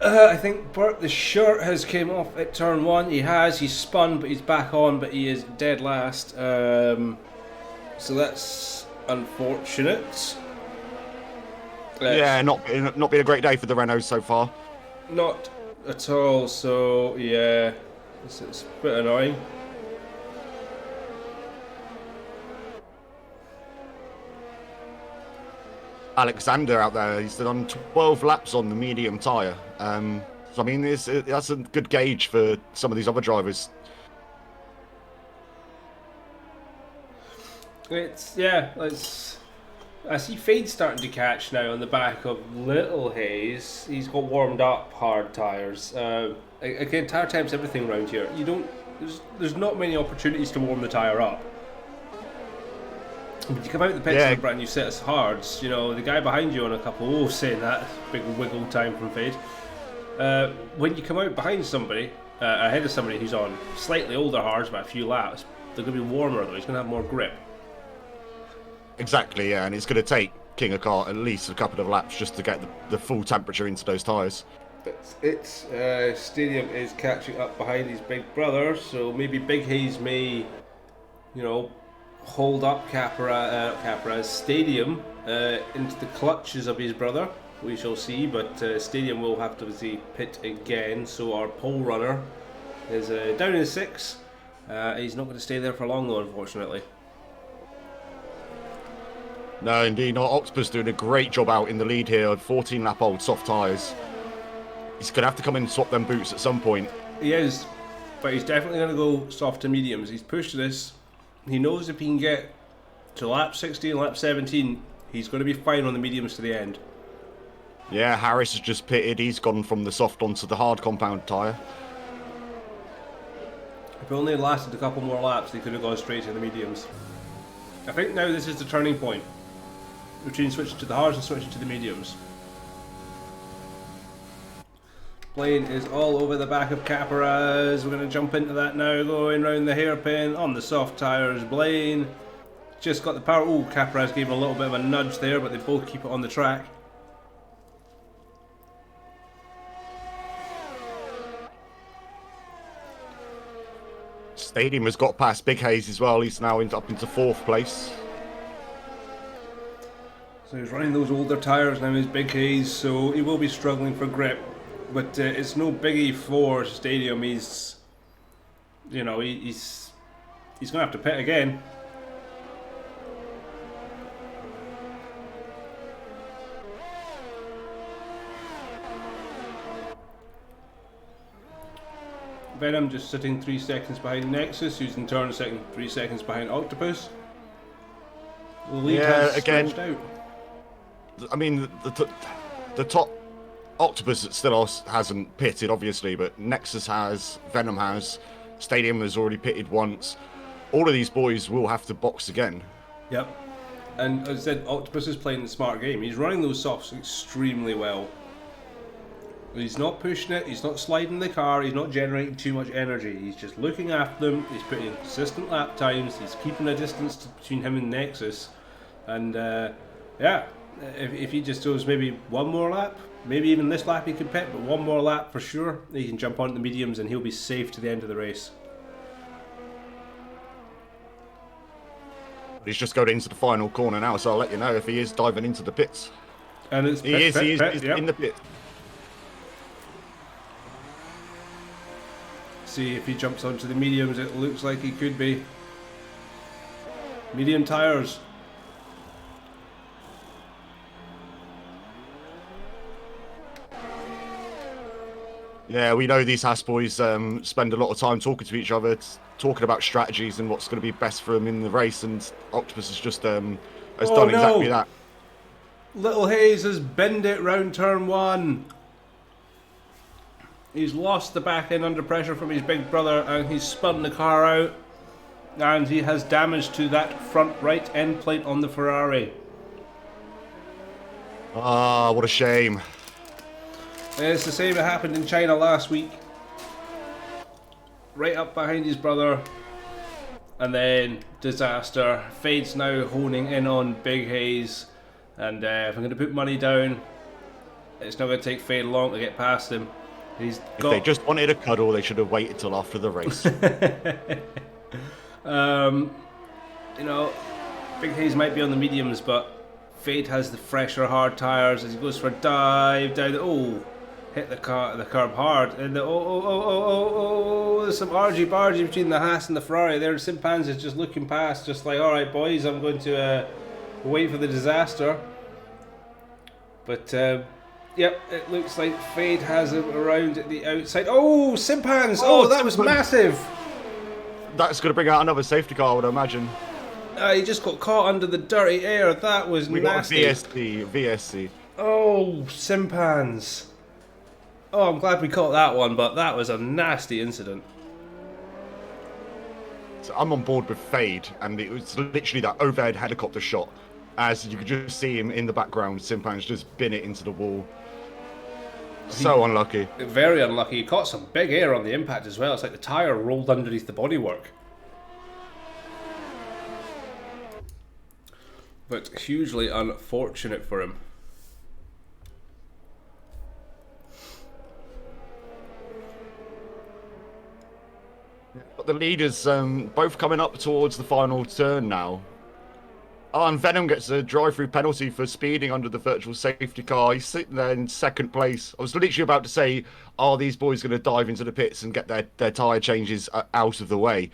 I think Bert the shirt has came off at turn 1. He has. He's spun, but he's back on, but he is dead last. So that's unfortunate. Yeah, not been a great day for the Renaults so far. Not at all. So yeah, it's a bit annoying. Alexander out there, he's done 12 laps on the medium tyre. So I mean, that's a good gauge for some of these other drivers. I see Fade starting to catch now on the back of Little Haze. He's got warmed up hard tyres. Again, tyre time's everything around here. There's not many opportunities to warm the tyre up. When you come out the pits with a brand new set of hards, you know, the guy behind you on a couple, saying that, big wiggle time from Fade. When you come out behind somebody, ahead of somebody who's on slightly older hards by a few laps. They're going to be warmer though. He's going to have more grip. Exactly, yeah, and it's going to take King of Kart at least a couple of laps just to get the full temperature into those tyres. That's it. Stadium is catching up behind his big brother, so maybe Big Hayes may, hold up Capra's Stadium into the clutches of his brother. We shall see, but Stadium will have to pit again. So our pole runner is down in 6. He's not going to stay there for long though, unfortunately. No, indeed not. Octopus doing a great job out in the lead here. 14-lap-old soft tyres. He's going to have to come in and swap them boots at some point. He is, but he's definitely going to go soft to mediums. He's pushed this. He knows if he can get to lap 16, lap 17, he's going to be fine on the mediums to the end. Yeah, Harris has just pitted. He's gone from the soft onto the hard compound tyre. If it only had lasted a couple more laps, they could have gone straight to the mediums. I think now this is the turning point between switching to the hards and switching to the mediums. Blaine is all over the back of Caparaz. We're going to jump into that now, going round the hairpin on the soft tyres. Blaine just got the power. Oh, Caparaz gave him a little bit of a nudge there, but they both keep it on the track. Stadium has got past Big Hayes as well. He's now up into 4th place. So he's running those older tyres now, his Big Hayes, so he will be struggling for grip. But it's no biggie for Stadium. He's going to have to pit again. Venom just sitting 3 seconds behind Nexus, who's in turn second 3 seconds behind Octopus. The lead has again, stretched out. I mean, the top Octopus still hasn't pitted, obviously, but Nexus has, Venom has, Stadium has already pitted once. All of these boys will have to box again. Yep. And as I said, Octopus is playing the smart game. He's running those softs extremely well. He's not pushing it, he's not sliding the car, he's not generating too much energy. He's just looking after them, he's putting in consistent lap times, he's keeping a distance between him and Nexus. And if he just does maybe one more lap, maybe even this lap he could pit, but one more lap for sure, he can jump onto the mediums and he'll be safe to the end of the race. He's just going into the final corner now, so I'll let you know if he is diving into the pits. And it's He is yep. in the pits. See if he jumps onto the mediums, it looks like he could be. Medium tyres. Yeah, we know these Haas boys spend a lot of time talking to each other, talking about strategies and what's going to be best for them in the race, and Octopus has just has done exactly that. Little Hayes has binned it round turn 1. He's lost the back end under pressure from his big brother and he's spun the car out, and he has damage to that front right end plate on the Ferrari. Ah, what a shame. It's the same that happened in China last week. Right up behind his brother, and then disaster. Fade's now honing in on Big Hayes, and if I'm going to put money down, it's not going to take Fade long to get past him. If they just wanted a cuddle, they should have waited till after the race. Big Hayes might be on the mediums, but Fade has the fresher hard tyres as he goes for a dive down. Hit the curb hard, and there's some argy-bargy between the Haas and the Ferrari there. Simpans is just looking past, just like, alright boys, I'm going to wait for the disaster. But yep, it looks like Fade has him around at the outside. Oh, Simpans! Oh, that was massive! That's going to bring out another safety car, I would imagine. He just got caught under the dirty air. That was nasty. Got VSC. Oh, Simpans. Oh, I'm glad we caught that one, but that was a nasty incident. So I'm on board with Fade, and it was literally that overhead helicopter shot. As you could just see him in the background, Simpans just bin it into the wall. So unlucky. Very unlucky. He caught some big air on the impact as well. It's like the tyre rolled underneath the bodywork. But hugely unfortunate for him. But the leaders both coming up towards the final turn now. Oh, and Venom gets a drive-through penalty for speeding under the virtual safety car. He's sitting there in second place. I was literally about to say, are these boys going to dive into the pits and get their tyre changes out of the way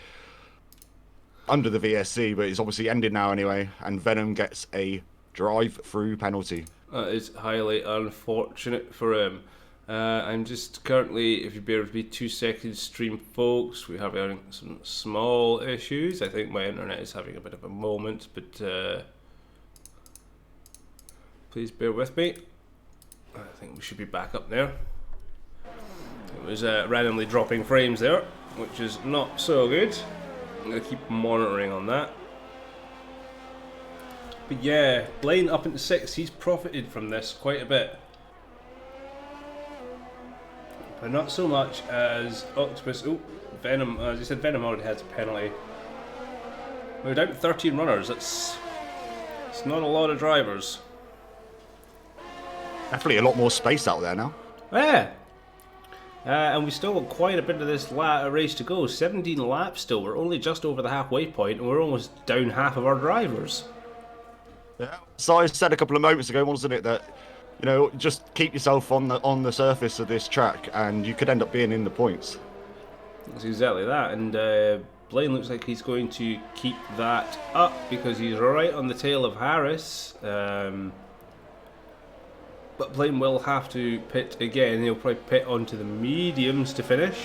under the VSC? But it's obviously ended now anyway, and Venom gets a drive-through penalty. That is highly unfortunate for him. I'm just currently, if you bear with me 2 seconds, stream folks, we're having some small issues. I think my internet is having a bit of a moment, but please bear with me. I think we should be back up there. It was randomly dropping frames there, which is not so good. I'm going to keep monitoring on that. But yeah, Blaine up into 6th, he's profited from this quite a bit. But not so much as Octopus. Oh, Venom. As you said, Venom already has a penalty. We're down to 13 runners. It's not a lot of drivers. Definitely a lot more space out there now. Yeah. And we still got quite a bit of this race to go. 17 laps still. We're only just over the halfway point, and we're almost down half of our drivers. Yeah. So I said a couple of moments ago, wasn't it, that just keep yourself on the surface of this track, and you could end up being in the points. That's exactly that. And Blaine looks like he's going to keep that up because he's right on the tail of Harris. But Blaine will have to pit again. He'll probably pit onto the mediums to finish.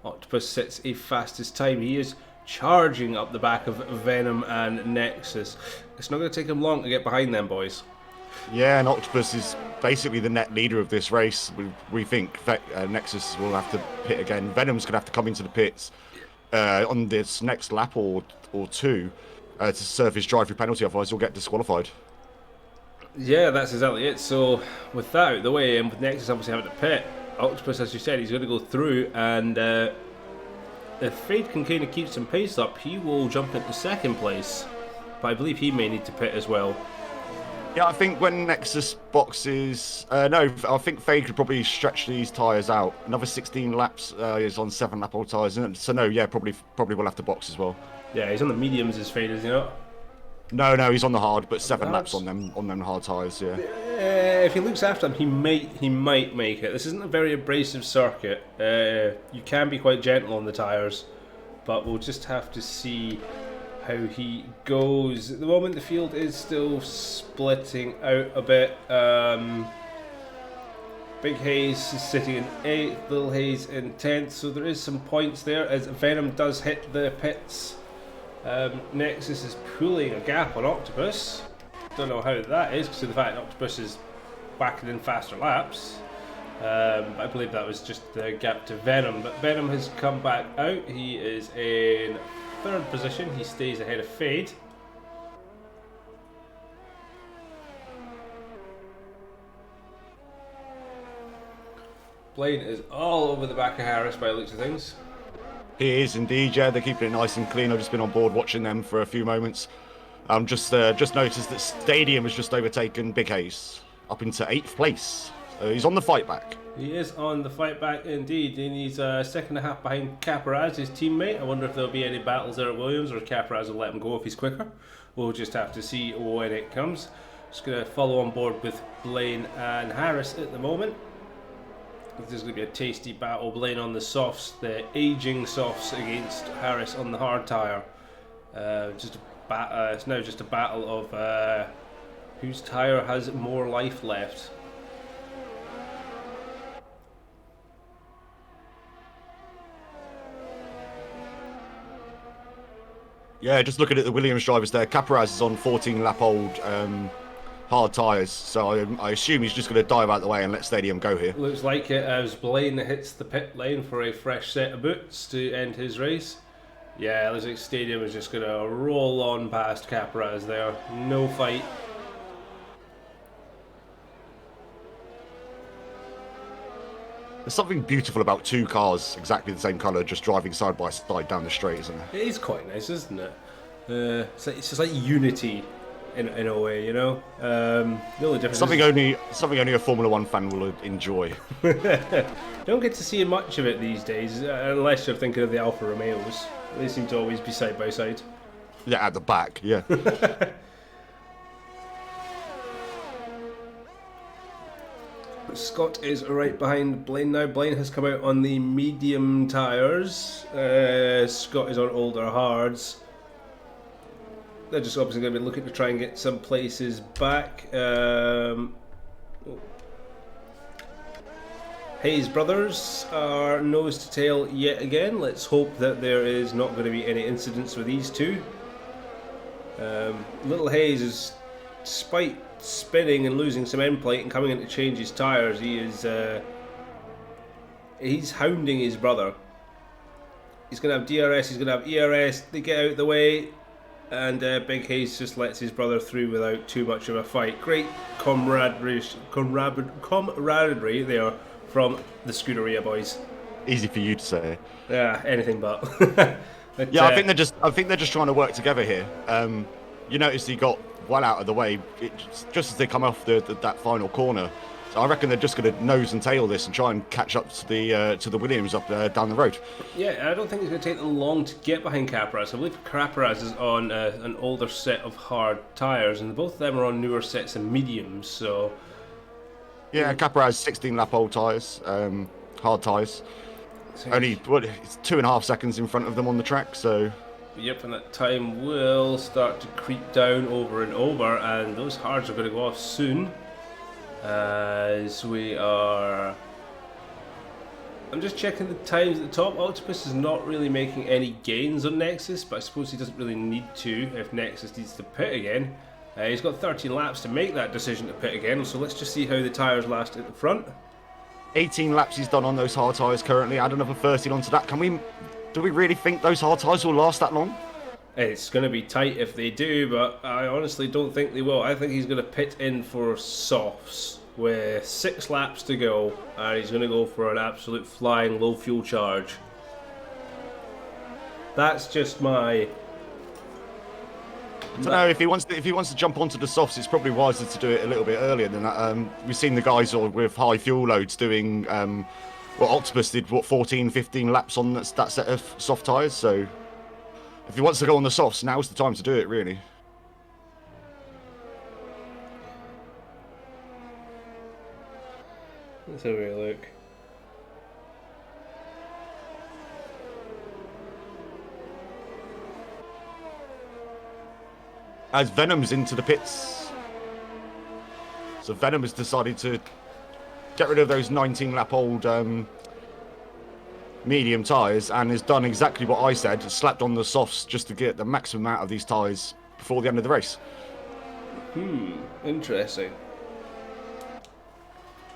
Octopus sets a fastest time. He is charging up the back of Venom and Nexus. It's not going to take him long to get behind them, boys. Yeah, and Octopus is basically the net leader of this race. We think Nexus will have to pit again. Venom's going to have to come into the pits on this next lap or two to serve his drive-through penalty, otherwise he'll get disqualified. Yeah, that's exactly it. So with that out of the way, and with Nexus obviously having to pit, Octopus, as you said, he's going to go through, and if Fade can kind of keep some pace up, he will jump into 2nd place. But I believe he may need to pit as well. Yeah, I think when Nexus boxes... no, I think Fade could probably stretch these tyres out. Another 16 laps is on 7-lap old tyres, isn't it? So no, yeah, probably will have to box as well. Yeah, he's on the mediums as Fade, is he not? No, he's on the hard, but 7 laps on them hard tyres, yeah. If he looks after him, he might make it. This isn't a very abrasive circuit. You can be quite gentle on the tyres, but we'll just have to see how he goes. At the moment, the field is still splitting out a bit. Big Hayes is sitting in 8th, Little Hayes in 10th, so there is some points there as Venom does hit the pits. Nexus is pulling a gap on Octopus. Don't know how that is because of the fact that Octopus is whacking in faster laps. I believe that was just the gap to Venom, but Venom has come back out. He is in 3rd position. He stays ahead of Fade. Blaine is all over the back of Harris by the looks of things. He is indeed, yeah. They're keeping it nice and clean. I've just been on board watching them for a few moments. Just noticed that Stadium has just overtaken Big Hayes up into 8th place. He's on the fight back. He is on the fight back indeed, and he's a second and a half behind Caparaz, his teammate. I wonder if there'll be any battles there at Williams, or Caparaz will let him go if he's quicker. We'll just have to see when it comes. Just going to follow on board with Blaine and Harris at the moment. There's going to be a tasty battle. Blaine on the softs, the aging softs against Harris on the hard tyre. It's now just a battle of whose tyre has more life left. Yeah, just looking at the Williams drivers there, Caparaz is on 14-lap-old hard tyres, so I assume he's just going to dive out the way and let Stadium go here. Looks like it as Blaine hits the pit lane for a fresh set of boots to end his race. Yeah, looks like Stadium is just going to roll on past Caparaz there. No fight. There's something beautiful about two cars exactly the same colour just driving side by side down the straight, isn't there? It is quite nice, isn't it? It's just like unity in a way, you know. The only difference Something only a Formula One fan will enjoy. don't get to see much of it these days, unless you're thinking of the Alfa Romeos. They seem to always be side by side. Yeah, at the back, yeah. Scott is right behind Blaine now. Blaine has come out on the medium tyres. Scott is on older hards. They're just obviously going to be looking to try and get some places back. Hayes brothers are nose to tail yet again. Let's hope that there is not going to be any incidents with these two. Little Hayes is, despite spinning and losing some end plate and coming in to change his tyres, he's hounding his brother. He's going to have DRS, he's going to have ERS. They get out of the way, and Big Hayes just lets his brother through without too much of a fight. Great camaraderie there from the Scuderia boys. Easy for you to say. Yeah, anything but. But, yeah, I think they're just trying to work together here. You notice he got well out of the way just as they come off that final corner. So I reckon they're just going to nose and tail this and try and catch up to the Williams up down the road. Yeah, I don't think it's going to take them long to get behind Caparaz. I believe Caparaz is on an older set of hard tyres, and both of them are on newer sets of mediums. So yeah, Caparaz 16-lap-old tyres, hard tyres. Only it's 2.5 seconds in front of them on the track, so. Yep, and that time will start to creep down over and over, and those hards are going to go off soon. As we are. I'm just checking the times at the top. Octopus is not really making any gains on Nexus, but I suppose he doesn't really need to if Nexus needs to pit again. He's got 13 laps to make that decision to pit again, so let's just see how the tyres last at the front. 18 laps he's done on those hard tyres currently. Add another 13 onto that. Do we really think those hard tyres will last that long? It's going to be tight if they do, but I honestly don't think they will. I think he's going to pit in for softs with 6 laps to go, and he's going to go for an absolute flying low fuel charge. That's just my. I don't know if he wants to jump onto the softs. It's probably wiser to do it a little bit earlier than that. We've seen the guys with high fuel loads doing. Octopus did 14, 15 laps on that set of soft tyres. So if he wants to go on the softs, now's the time to do it, really. Let's have a look. As Venom's into the pits. So Venom has decided to get rid of those 19-lap-old medium tyres and has done exactly what I said, slapped on the softs just to get the maximum out of these tyres before the end of the race. Interesting.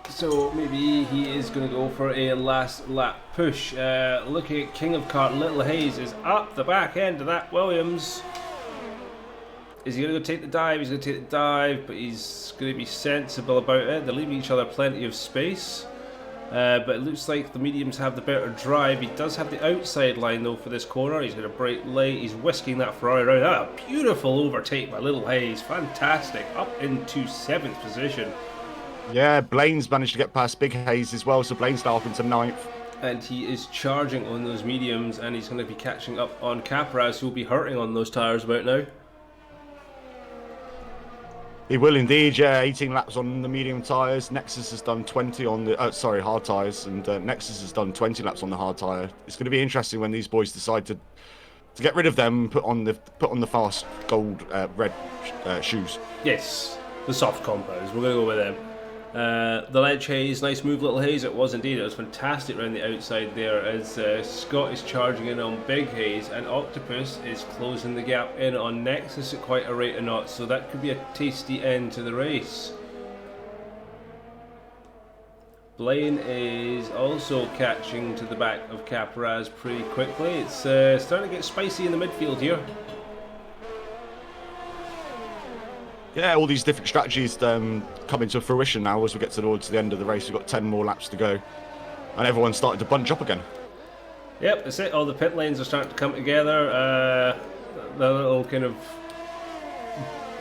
So maybe he is going to go for a last lap push. Looking at King of Kart, Little Hayes is up the back end of that Williams. Is he going to go take the dive? He's going to take the dive, but he's going to be sensible about it. They're leaving each other plenty of space. But it looks like the mediums have the better drive. He does have the outside line though for this corner. He's going to brake late. He's whisking that Ferrari around. That a beautiful overtake by Little Hayes. Fantastic. Up into 7th position. Yeah, Blaine's managed to get past Big Hayes as well, so Blaine's now up into 9th. And he is charging on those mediums, and he's going to be catching up on Caparaz, who will be hurting on those tyres about now. He will indeed, yeah. 18 laps on the medium tyres. Nexus has done 20 on the hard tyres, and Nexus has done 20 laps on the hard tyre. It's going to be interesting when these boys decide to get rid of them and put on the fast gold red shoes. Yes, the soft compos. We're going to go with them. The Ledge Hayes, nice move, Little Hayes. It was indeed. It was fantastic around the outside there as Scott is charging in on Big Hayes, and Octopus is closing the gap in on Nexus at quite a rate of knots. So that could be a tasty end to the race. Blaine is also catching to the back of Caparaz pretty quickly. It's starting to get spicy in the midfield here. Yeah, all these different strategies come into fruition now as we get towards the end of the race. We've got 10 more laps to go. And everyone's starting to bunch up again. Yep, that's it. All the pit lanes are starting to come together. The little kind of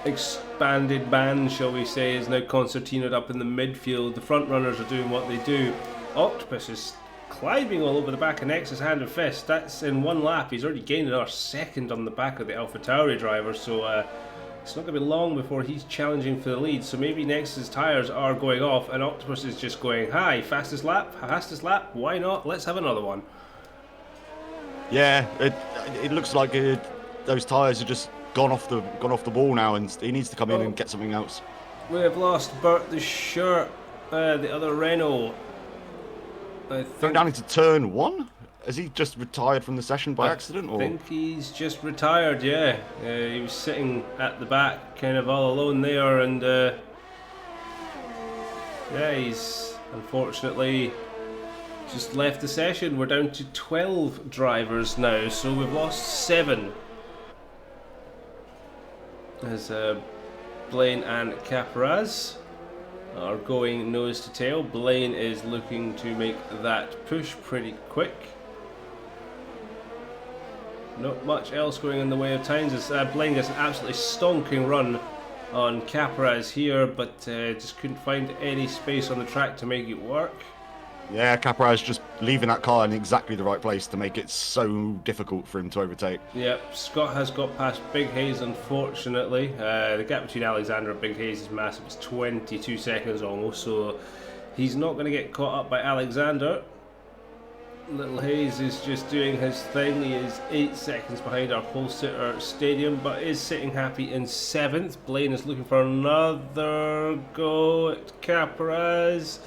expanded band, shall we say, is now concertinaed up in the midfield. The front runners are doing what they do. Octopus is climbing all over the back of Nexus hand and fist. That's in one lap. He's already gained another second on the back of the AlphaTauri driver, so it's not going to be long before he's challenging for the lead. So maybe Nexus tyres are going off and Octopus is just going, hi, fastest lap, why not? Let's have another one. Yeah, it looks like those tyres have just gone off the wall now, and he needs to come in and get something else. We have lost Bert the Shirt, the other Renault. Going down into turn 1? Has he just retired from the session by accident? Or? I think he's just retired, yeah. He was sitting at the back, kind of all alone there, and yeah, he's unfortunately just left the session. We're down to 12 drivers now, so we've lost 7. As Blaine and Caparaz are going nose to tail. Blaine is looking to make that push pretty quick. Not much else going in the way of times. As Blaine gets an absolutely stonking run on Caparaz here, but just couldn't find any space on the track to make it work. Yeah, Caparaz just leaving that car in exactly the right place to make it so difficult for him to overtake. Yep, Scott has got past Big Hayes, unfortunately. The gap between Alexander and Big Hayes is massive. It's 22 seconds almost, so he's not going to get caught up by Alexander. Little Hayes is just doing his thing. He is 8 seconds behind our pole sitter Stadium, but is sitting happy in 7th. Blaine is looking for another go at Caparaz.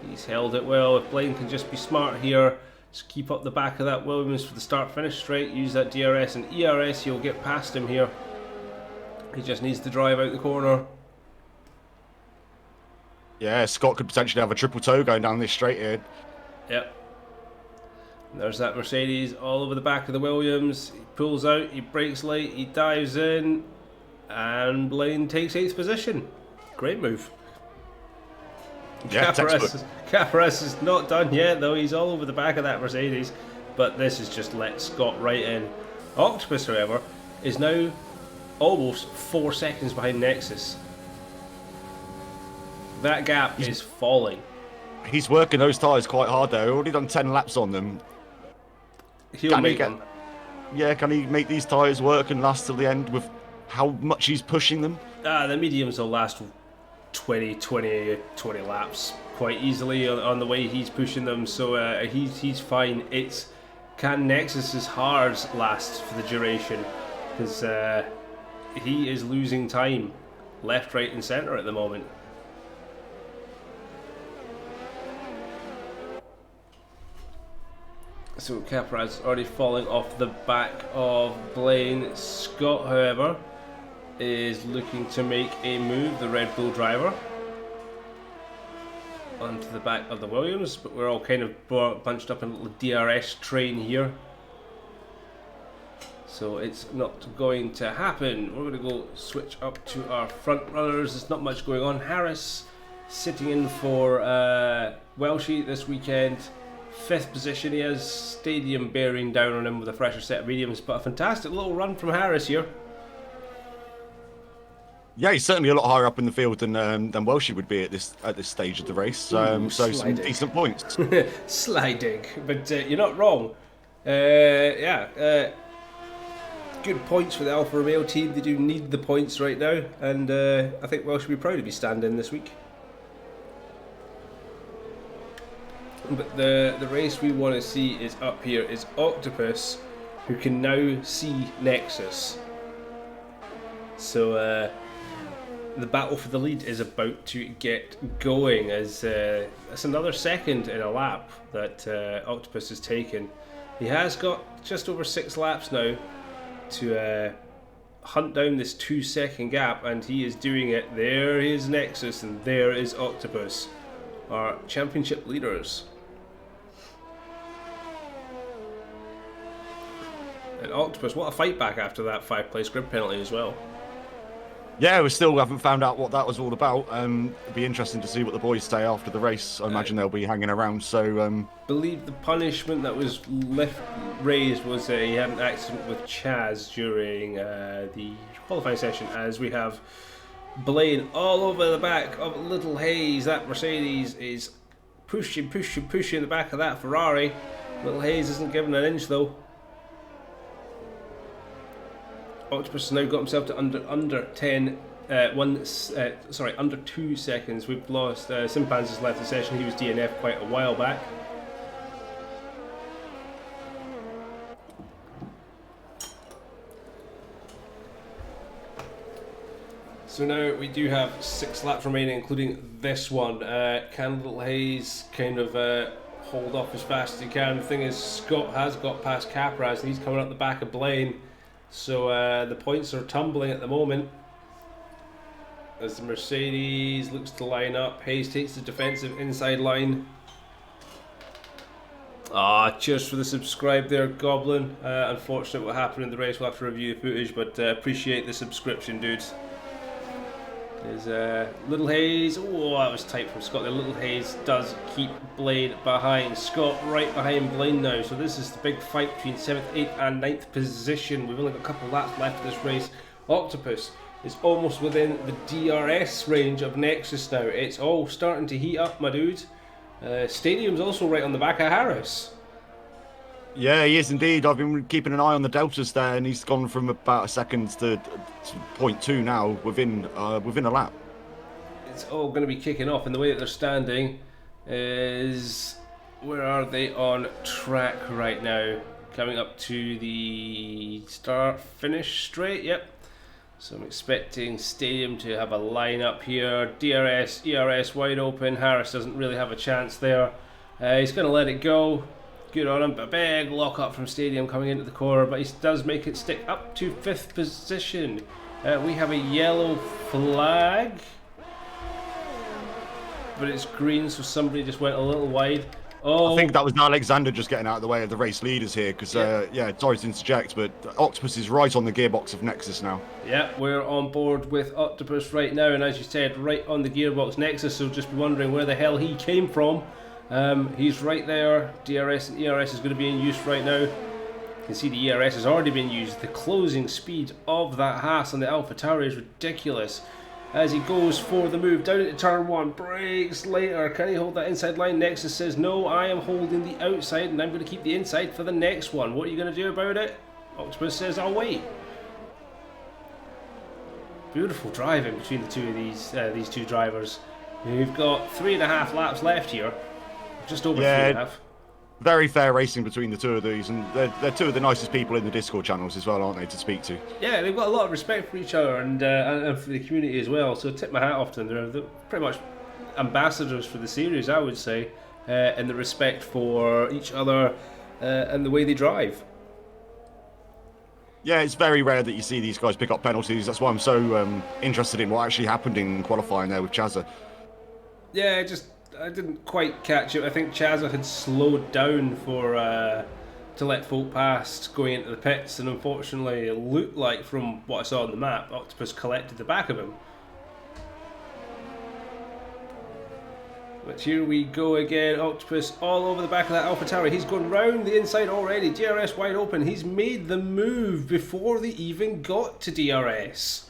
He's held it well. If Blaine can just be smart here, just keep up the back of that Williams for the start-finish straight, use that DRS and ERS, he'll get past him here. He just needs to drive out the corner. Yeah, Scott could potentially have a triple toe going down this straight here. Yep. And there's that Mercedes all over the back of the Williams. He pulls out, he brakes late, he dives in, and Blaine takes 8th position. Great move. Yeah, Caparaz is not done yet, though. He's all over the back of that Mercedes, but this has just let Scott right in. Octopus, however, is now almost 4 seconds behind Nexus. That gap is falling. He's working those tyres quite hard there. Already done 10 laps on them. He'll make them. Yeah, can he make these tyres work and last till the end with how much he's pushing them? The mediums will last 20 laps quite easily on the way he's pushing them, so he's fine. It's can Nexus's hards last for the duration, because he is losing time left, right and centre at the moment. So Caparaz already falling off the back of Blaine. Scott, however, is looking to make a move, the Red Bull driver, onto the back of the Williams, but we're all kind of bunched up in a little DRS train here, so it's not going to happen. We're going to go switch up to our front runners. There's not much going on. Harris sitting in for Welshie this weekend. 5th position. He has Stadium bearing down on him with a fresher set of mediums, but a fantastic little run from Harris here. Yeah, he's certainly a lot higher up in the field than Welshie would be at this stage of the race. So some decent points. Sliding, but you're not wrong. Good points for the Alfa Romeo team. They do need the points right now, and I think Welsh will be proud to be stand-in this week. But the race we want to see is up here is Octopus, who can now see Nexus. So the battle for the lead is about to get going, as that's another second in a lap that Octopus has taken. He has got just over 6 laps now to hunt down this 2-second gap, and he is doing it. There is Nexus and there is Octopus, our championship leaders. And Octopus, what a fight back after that 5th place grid penalty as well. Yeah, we still haven't found out what that was all about. It'd be interesting to see what the boys say after the race. I imagine they'll be hanging around. So, Believe the punishment that was raised was he had an accident with Chaz during the qualifying session, as we have Blaine all over the back of Little Hayes. That Mercedes is pushing the back of that Ferrari. Little Hayes isn't giving an inch though. Octopus has now got himself to under 2 seconds. We've lost Simpanz has left the session. He was DNF quite a while back. So now we do have 6 laps remaining, including this one. Can Little Hayes kind of hold off as fast as he can? The thing is, Scott has got past Capraz and he's coming up the back of Blaine. So the points are tumbling at the moment as the Mercedes looks to line up. Hayes takes the defensive inside line. Cheers for the subscribe there, Goblin. Unfortunate what happened in the race. We'll have to review the footage, but appreciate the subscription, dudes. There's Little Hayes. Oh, that was tight from Scott there. Little Hayes does keep Blaine behind. Scott right behind Blaine now. So this is the big fight between 7th, 8th and 9th position. We've only got a couple of laps left of this race. Octopus is almost within the DRS range of Nexus now. It's all starting to heat up, my dude. Stadium's also right on the back of Harris. yeah, he is indeed. I've been keeping an eye on the deltas there, and he's gone from about a second to 0.2 now within a lap. It's all going to be kicking off, and the way that they're standing is... Where are they on track right now? Coming up to the start-finish straight, yep. So I'm expecting Stadium to have a line up here. DRS, ERS wide open. Harris doesn't really have a chance there. He's going to let it go. Good on him. A big lock up from Stadium coming into the corner, but he does make it stick up to 5th position. We have a yellow flag, but it's green, so somebody just went a little wide. Oh, I think that was Alexander just getting out of the way of the race leaders here, because sorry to interject, but Octopus is right on the gearbox of Nexus now. Yeah, we're on board with Octopus right now, and as you said, right on the gearbox Nexus, so just be wondering where the hell he came from. He's right there. DRS and ERS is going to be in use right now. You can see the ERS has already been used. The closing speed of that Haas on the AlphaTauri is ridiculous. As he goes for the move down into turn 1, brakes later. Can he hold that inside line? Nexus says no, I am holding the outside and I'm going to keep the inside for the next one. What are you going to do about it? Octopus says I'll wait. Beautiful driving between the two of these two drivers. We've got 3.5 laps left here. Just over 3.5. Very fair racing between the two of these, and they're two of the nicest people in the Discord channels as well, aren't they, to speak to? Yeah, they've got a lot of respect for each other and for the community as well, so tip my hat off to them. They're pretty much ambassadors for the series, I would say, in the respect for each other and the way they drive. Yeah, it's very rare that you see these guys pick up penalties. That's why I'm so interested in what actually happened in qualifying there with Chazza. Yeah, I didn't quite catch it. I think Chazza had slowed down to let folk past going into the pits, and unfortunately it looked like, from what I saw on the map, Octopus collected the back of him. But here we go again. Octopus all over the back of that AlphaTauri. He's gone round the inside already. DRS wide open. He's made the move before they even got to DRS.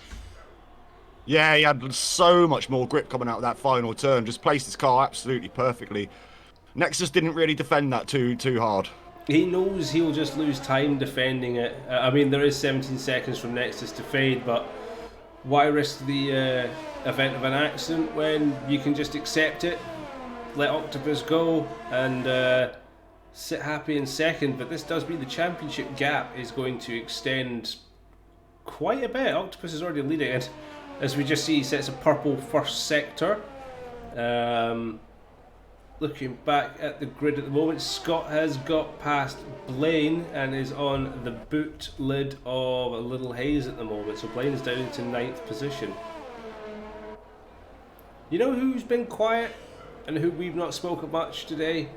Yeah, he had so much more grip coming out of that final turn. Just placed his car absolutely perfectly. Nexus didn't really defend that too hard. He knows he'll just lose time defending it. I mean, there is 17 seconds from Nexus to fade, but why risk the event of an accident when you can just accept it, let Octopus go, and sit happy in second? But this does mean the championship gap is going to extend quite a bit. Octopus is already leading it. As we just see, he sets a purple first sector. Looking back at the grid at the moment, Scott has got past Blaine and is on the boot lid of a Little Hayes at the moment. So Blaine is down into 9th position. You know who's been quiet and who we've not spoken much today?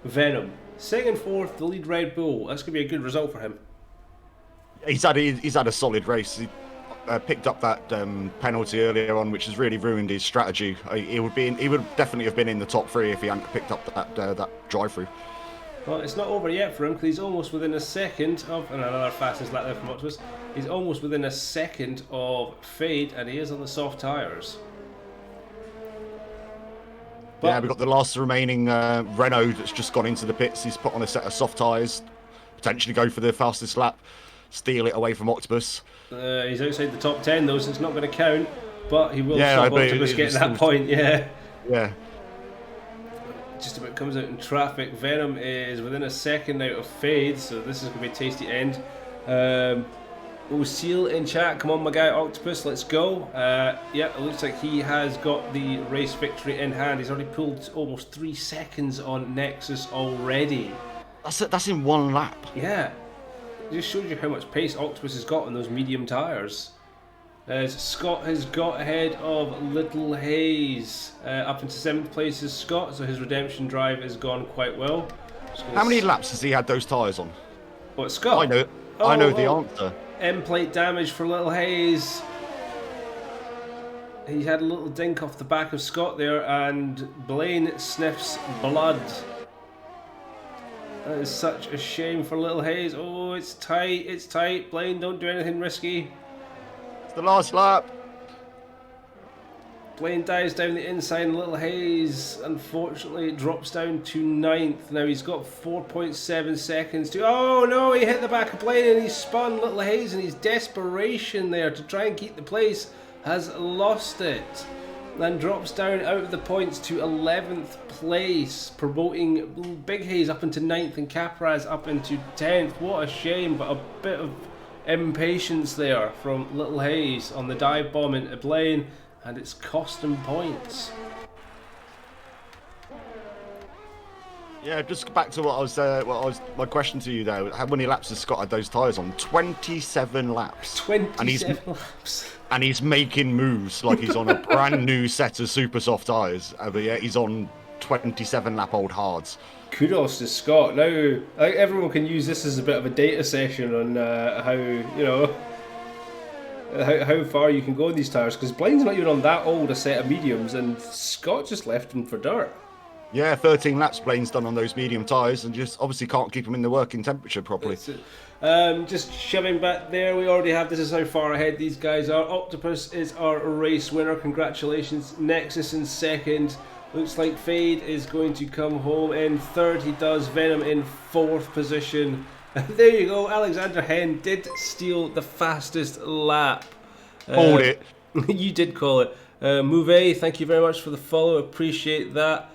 Venom. Second, 4th, the lead Red Bull. That's going to be a good result for him. He's had a solid race. picked up that penalty earlier on, which has really ruined his strategy. He would definitely have been in the top 3 if he hadn't picked up that drive-through. Well, it's not over yet for him because he's almost within a second of another fastest lap there from Octopus. He's almost within a second of Fade, and he is on the soft tyres. Yeah, we've got the last remaining Renault that's just gone into the pits. He's put on a set of soft tyres, potentially go for the fastest lap, steal it away from Octopus. He's outside the top 10 though, so it's not going to count. But he will Yeah, stop Octopus getting that point. Yeah. Just about comes out in traffic. Venom is within a second out of Fade, so this is going to be a tasty end. O'Seal in chat, come on my guy Octopus, let's go. Yeah, it looks like he has got the race victory in hand. He's already pulled almost 3 seconds on Nexus already. That's in 1 lap. Yeah, it just shows you how much pace Octopus has got on those medium tyres. As Scott has got ahead of Little Hayes. Up into 7th place is Scott, so his redemption drive has gone quite well. How many laps has he had those tyres on? What, Scott? I know the answer. End plate damage for Little Hayes. He had a little dink off the back of Scott there, and Blaine sniffs blood. That is such a shame for Little Hayes. Oh, it's tight, it's tight. Blaine, don't do anything risky. It's the last lap. Blaine dives down the inside, and Little Hayes unfortunately drops down to 9th. Now he's got 4.7 seconds to... Oh no, he hit the back of Blaine and he spun. Little Hayes in his desperation there to try and keep the place has lost it. Then drops down out of the points to 11th place, promoting Big Hayes up into 9th and Capraz up into 10th. What a shame, but a bit of impatience there from Little Hayes on the dive bomb into Blaine, and it's cost him points. Yeah, just back to what I was. My question to you there: how many laps has Scott had those tyres on? 27 laps. 27 laps. And he's making moves like he's on a brand new set of super soft tyres. But yeah, he's on 27 lap old hards. Kudos to Scott. Now, I think everyone can use this as a bit of a data session on how far you can go in these tyres, because Blaine's not even on that old a set of mediums, and Scott just left him for dirt. Yeah, 13 laps Blaine's done on those medium tyres, and just obviously can't keep them in the working temperature properly. Just shoving back there, we already have, this is how far ahead these guys are. Octopus is our race winner, congratulations. Nexus in 2nd. Looks like Fade is going to come home in 3rd. He does. Venom in 4th position. There you go. Alexander Henn did steal the fastest lap. Called it. You did call it. Mouvet, thank you very much for the follow. Appreciate that.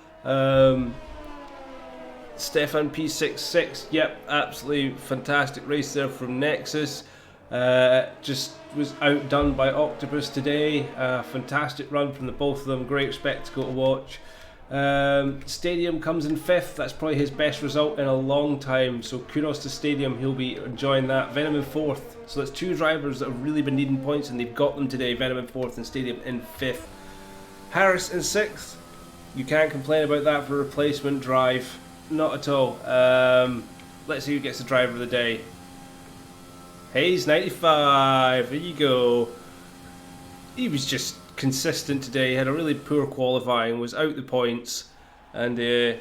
Stefan P66. Yep, absolutely fantastic race there from Nexus. Just was outdone by Octopus today. Fantastic run from the both of them. Great spectacle to watch. Stadium comes in 5th. That's probably his best result in a long time, so kudos to Stadium. He'll be enjoying that. Venom in 4th. So that's 2 drivers that have really been needing points, and they've got them today. Venom in 4th and Stadium in 5th. Harris in 6th. You can't complain about that for a replacement drive. Not at all. Let's see who gets the driver of the day. Hayes 95. There you go. He was just consistent today. He had a really poor qualifying, was out the points, and he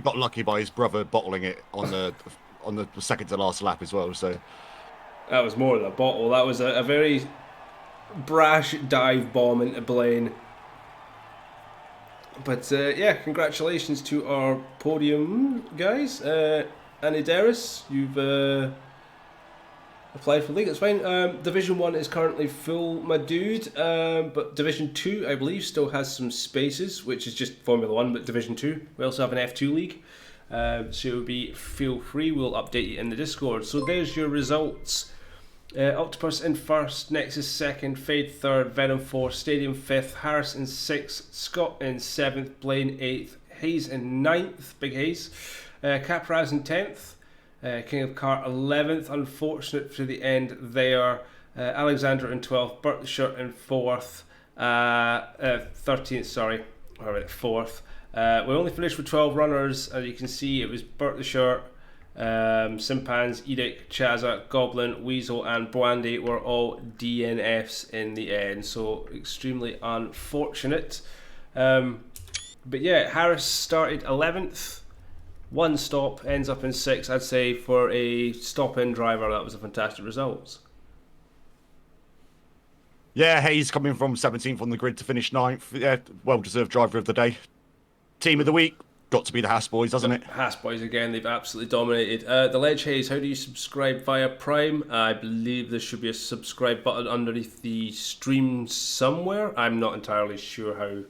got lucky by his brother bottling it on the second to last lap as well. So that was more than a bottle. That was a very brash dive bomb into Blaine. But yeah, congratulations to our podium guys. Anideris, you've applied for league, that's fine. Division 1 is currently full, my dude, but Division 2, I believe, still has some spaces, which is just Formula 1, but Division 2. We also have an F2 league, so feel free, we'll update you in the Discord. So there's your results. Octopus in 1st, Nexus 2nd, Fade 3rd, Venom 4th, Stadium 5th, Harris in 6th, Scott in 7th, Blaine 8th, Hayes in 9th, Big Hayes, Capraz in 10th, King of Car 11th, unfortunate for the end there. Alexander in 12th, Burt the Shirt in 4th, 13th, sorry, or 4th. We only finished with 12 runners. As you can see, it was Burt the Shirt, Simpans, Edict, Chaza, Goblin, Weasel, and Brandy were all DNFs in the end, so extremely unfortunate. But yeah, Harris started 11th, one stop, ends up in 6th. I'd say for a stop-in driver, that was a fantastic result. Yeah, Hayes coming from 17th on the grid to finish 9th. Yeah, well-deserved driver of the day. Team of the week, got to be the Haas boys, doesn't it? Haas boys again, they've absolutely dominated. The Ledge Hayes, how do you subscribe via Prime? I believe there should be a subscribe button underneath the stream somewhere. I'm not entirely sure how.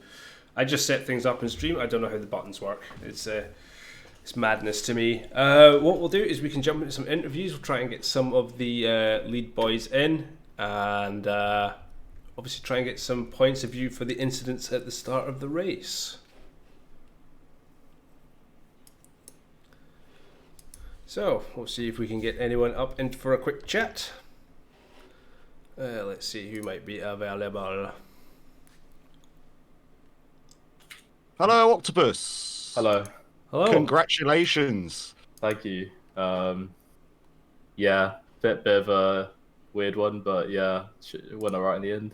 I just set things up in stream. I don't know how the buttons work. It's madness to me. What we'll do is we can jump into some interviews. We'll try and get some of the lead boys in, and obviously try and get some points of view for the incidents at the start of the race. So we'll see if we can get anyone up in for a quick chat. Let's see who might be available. Hello, Octopus. Hello. Hello. Congratulations. Thank you. Yeah, bit of a weird one, but yeah, it went alright in the end.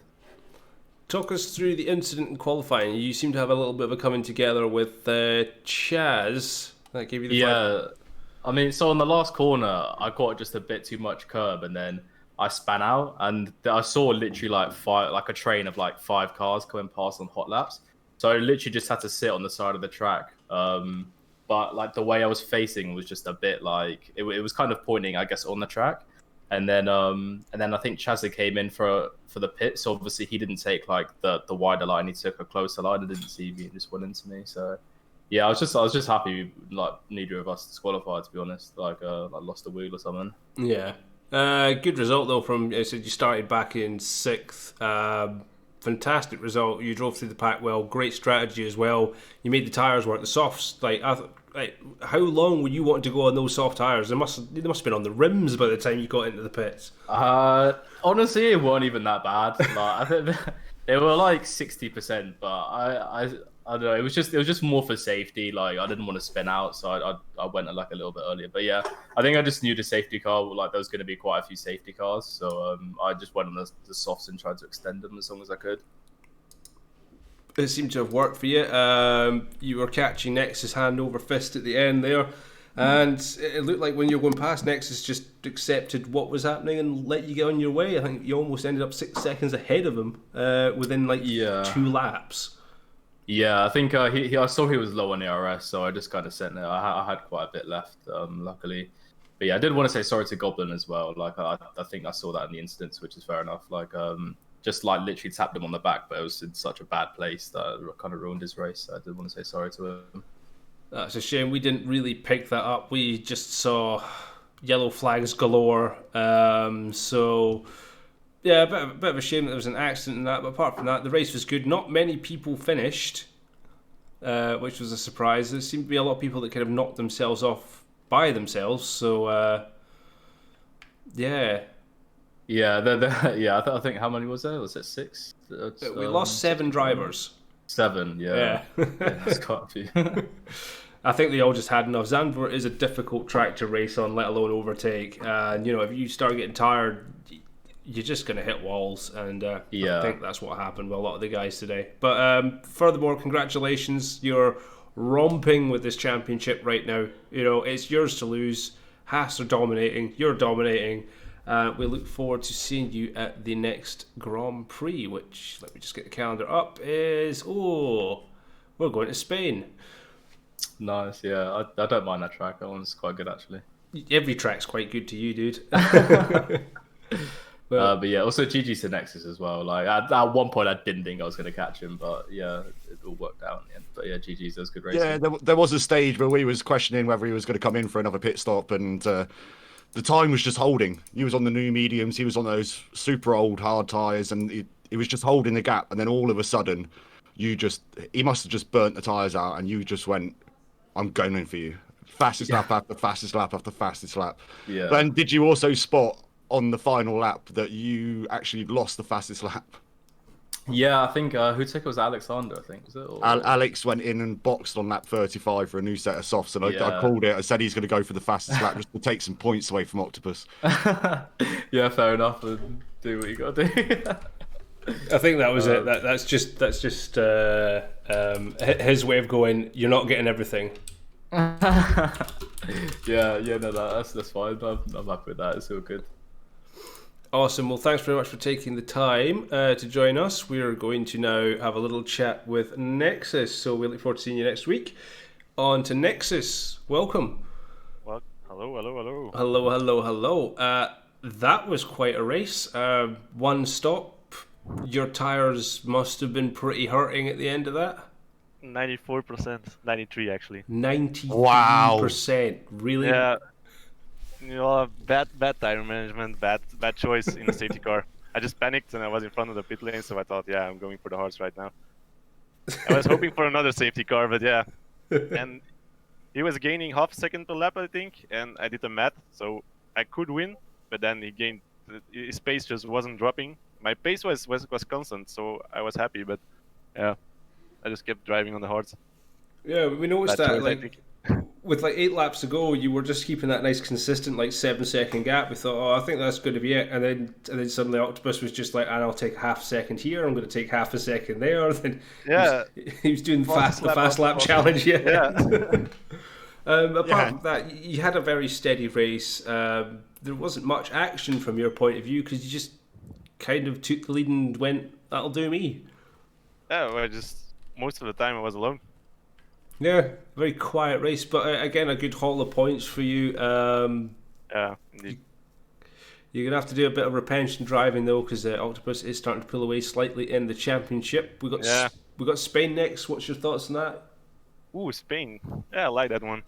Talk us through the incident in qualifying. You seem to have a little bit of a coming together with Chaz. That gave you the Yeah, I mean, so on the last corner, I got just a bit too much curb, and then I span out, and I saw literally like a train of like 5 cars coming past on hot laps. So I literally just had to sit on the side of the track. But like the way I was facing was just a bit like it was kind of pointing, I guess, on the track. And then I think Chazza came in for the pit. So obviously he didn't take like the wider line. He took a closer line. I didn't see me and just went into me. So yeah, I was just happy like neither of us disqualified, to be honest. Like I lost a wheel or something. Yeah. Good result though. From so you started back in 6th. Fantastic result. You drove through the pack well. Great strategy as well. You made the tires work. The softs, like how long would you want to go on those soft tires? They must have been on the rims by the time you got into the pits. Honestly, it wasn't even that bad. Like, I think they were like 60%, but I don't know. It was just more for safety. Like I didn't want to spin out, so I went like a little bit earlier. But yeah, I think I just knew the safety car. Like there was going to be quite a few safety cars, so I just went on the softs and tried to extend them as long as I could. It seemed to have worked for you. You were catching Nexus hand over fist at the end there, and it looked like when you were going past, Nexus just accepted what was happening and let you get on your way. I think you almost ended up 6 seconds ahead of him within like 2 laps. Yeah, I think I saw he was low on the RS, so I just kind of sat there. I had quite a bit left, luckily. But yeah, I did want to say sorry to Goblin as well. Like I think I saw that in the incidents, which is fair enough. Like just like literally tapped him on the back, but it was in such a bad place that it kind of ruined his race. I did want to say sorry to him. That's a shame. We didn't really pick that up. We just saw yellow flags galore. So yeah, a bit of a shame that there was an accident in that. But apart from that, the race was good. Not many people finished, which was a surprise. There seemed to be a lot of people that kind of knocked themselves off by themselves. So yeah. Yeah, I think how many was there? Was it 6? We lost 7 drivers. 7, yeah. Yeah, that's quite a few. I think they all just had enough. Zandvoort is a difficult track to race on, let alone overtake. And if you start getting tired, you're just going to hit walls. And I think that's what happened with a lot of the guys today. But furthermore, congratulations. You're romping with this championship right now. It's yours to lose. Haas are dominating. You're dominating. We look forward to seeing you at the next Grand Prix, which, let me just get the calendar up, we're going to Spain. Nice, yeah. I don't mind that track. That one's quite good, actually. Every track's quite good to you, dude. But yeah, also GG's to Nexus as well. Like at one point, I didn't think I was going to catch him, but yeah, it all worked out in the end. But yeah, GG's, that was good racing. Yeah, there was a stage where we was questioning whether he was going to come in for another pit stop, and the time was just holding. He was on the new mediums. He was on those super old hard tyres, and he was just holding the gap. And then all of a sudden, he must have just burnt the tyres out, and you just went, I'm going in for you. Fastest lap after fastest lap after fastest lap. Yeah. Then did you also spot on the final lap that you actually lost the fastest lap? Yeah, I think who took it was Alexander. I think was it? Or... Alex went in and boxed on lap 35 for a new set of softs, and I Yeah. called it. I said he's going to go for the fastest lap just to take some points away from Octopus. Yeah, fair enough. And do what you got to do. I think that was it. That's just his way of going. You're not getting everything. yeah, no, that's fine. I'm happy with that. It's all good. Awesome. Well, thanks very much for taking the time to join us. We're going to now have a little chat with Nexus. So we look forward to seeing you next week. On to Nexus. Welcome. Well, hello. Hello. That was quite a race. One stop. Your tires must have been pretty hurting at the end of that. 94%, 93 actually. 93%. Wow. Really? Yeah. Bad tire management, bad choice in the safety car. I just panicked and I was in front of the pit lane, so I thought, yeah, I'm going for the hearts right now. I was hoping for another safety car, but yeah. And he was gaining half a second per lap, I think, and I did the math, so I could win, but then he gained, his pace just wasn't dropping. My pace was constant, so I was happy, but yeah, I just kept driving on the hearts. Yeah, we noticed that, choice, like, with like 8 laps to go, you were just keeping that nice consistent like 7-second gap. We thought, oh, I think that's going to be it, and then suddenly Octopus was just like, and I'll take half a second here. I'm going to take half a second there. Then Yeah, he was doing the fast lap challenge. Yeah. Apart from that, you had a very steady race. There wasn't much action from your point of view because you just kind of took the lead and went, that'll do me. Yeah, well, most of the time I was alone. Yeah, very quiet race, but again, a good haul of points for you. Yeah, indeed. You're going to have to do a bit of repention driving, though, because Octopus is starting to pull away slightly in the championship. We got Spain next. What's your thoughts on that? Ooh, Spain. Yeah, I like that one.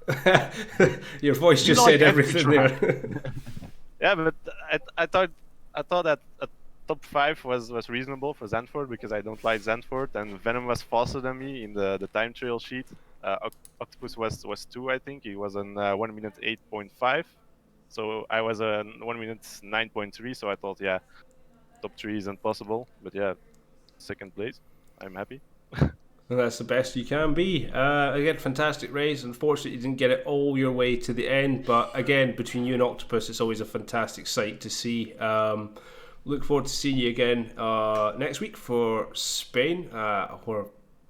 Your voice just said everything there. Yeah, but I thought that a top 5 was reasonable for Zandvoort because I don't like Zandvoort, and Venom was faster than me in the time trial sheet. Octopus was 2, I think. He was on 1 minute 8.5, so I was on 1 minute 9.3. So I thought, yeah, top 3 isn't possible, but yeah, second place. I'm happy. And that's the best you can be. Again, fantastic race. Unfortunately, you didn't get it all your way to the end, but again, between you and Octopus, it's always a fantastic sight to see. Look forward to seeing you again next week for Spain.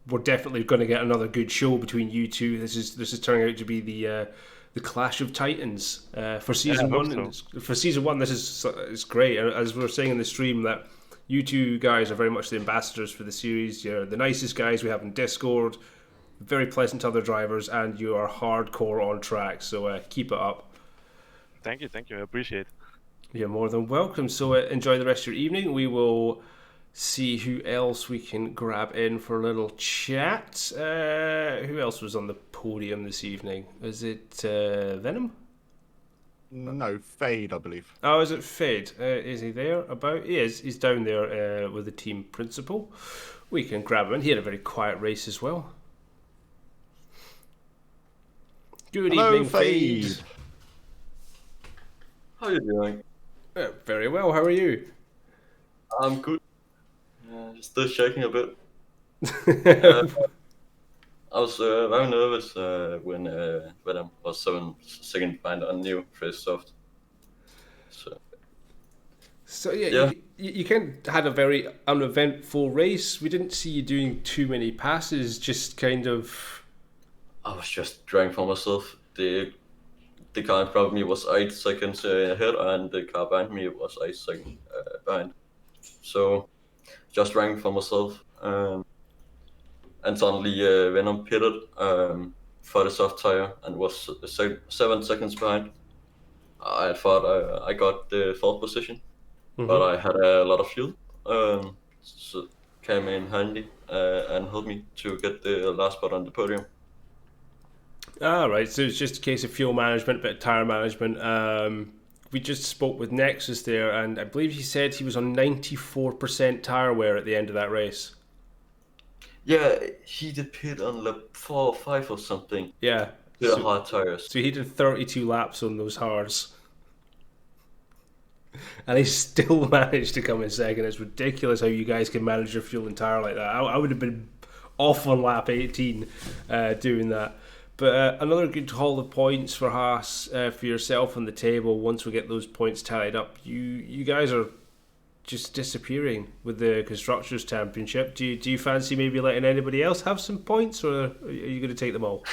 We're definitely going to get another good show between you two. This is turning out to be the Clash of Titans for season 1. So. For season 1, this is great. As we were saying in the stream, that you two guys are very much the ambassadors for the series. You're the nicest guys we have in Discord, very pleasant to other drivers, and you are hardcore on track. So keep it up. Thank you. I appreciate it. You're more than welcome. So enjoy the rest of your evening. We will see who else we can grab in for a little chat. Who else was on the podium this evening? Was it Venom? No, Fade, I believe. Oh, is it Fade? Is he there about? He is. He's down there with the team principal. We can grab him in. He had a very quiet race as well. Good evening, Fade. How are you doing? Very well. How are you? I'm good. Still shaking a bit. I was very nervous when Venom was 7 seconds behind on new first soft. So yeah. You kind of had a very uneventful race. We didn't see you doing too many passes. Just kind of. I was just trying for myself. The car in front of me was 8 seconds ahead, and the car behind me was 8 seconds behind. So, just trying for myself. And suddenly Venom pitted for the soft tire and was 7 seconds behind. I thought I got the 4th position, but I had a lot of fuel, so came in handy and helped me to get the last spot on the podium. Right, so it's just a case of fuel management, a bit of tyre management. We just spoke with Nexus there, and I believe he said he was on 94% tyre wear at the end of that race. Yeah, he did pit on lap 4 or 5 or something. Yeah. The hard tires. So he did 32 laps on those hards. and he still managed to come in second. It's ridiculous how you guys can manage your fuel entire like that. I would have been off on lap 18 doing that. But another good haul of points for Haas, for yourself on the table. Once we get those points tallied up, you guys are just disappearing with the Constructors' Championship. Do you fancy maybe letting anybody else have some points, or are you going to take them all?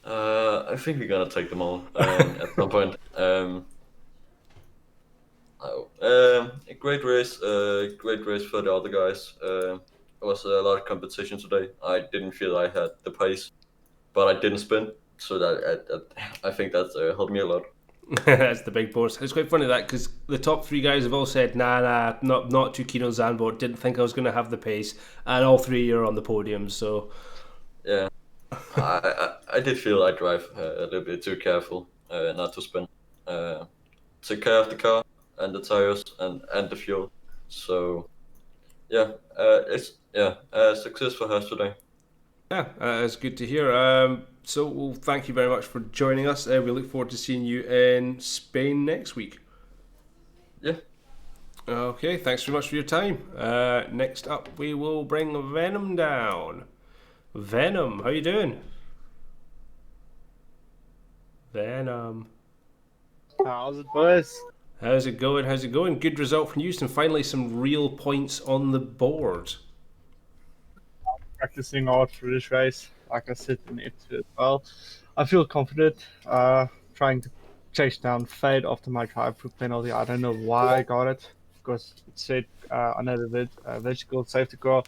I think we're gonna take them all at some point. A great race for the other guys. It was a lot of competition today. I didn't feel I had the pace, but I didn't spin, so that I think that helped me a lot. That's the big bonus. It's quite funny that because the top three guys have all said, nah, not too keen on Zandvoort. Didn't think I was going to have the pace, and all three are on the podium. So yeah, I did feel I drive a little bit too careful, not to spin. Take care of the car and the tires and the fuel. So yeah, success for us today. yeah, it's good to hear. So well, thank you very much for joining us. We look forward to seeing you in Spain next week. Yeah. Okay, thanks very much for your time. Next up, we will bring Venom down. Venom, how you doing? Venom. How's it, boys? How's it going? How's it going? Good result from Houston. Finally, some real points on the board. Practicing hard for this race, like I said in it as well. I feel confident. Trying to chase down Fade after my drive-through penalty. I don't know why I got it, because it said under the vertical safety car,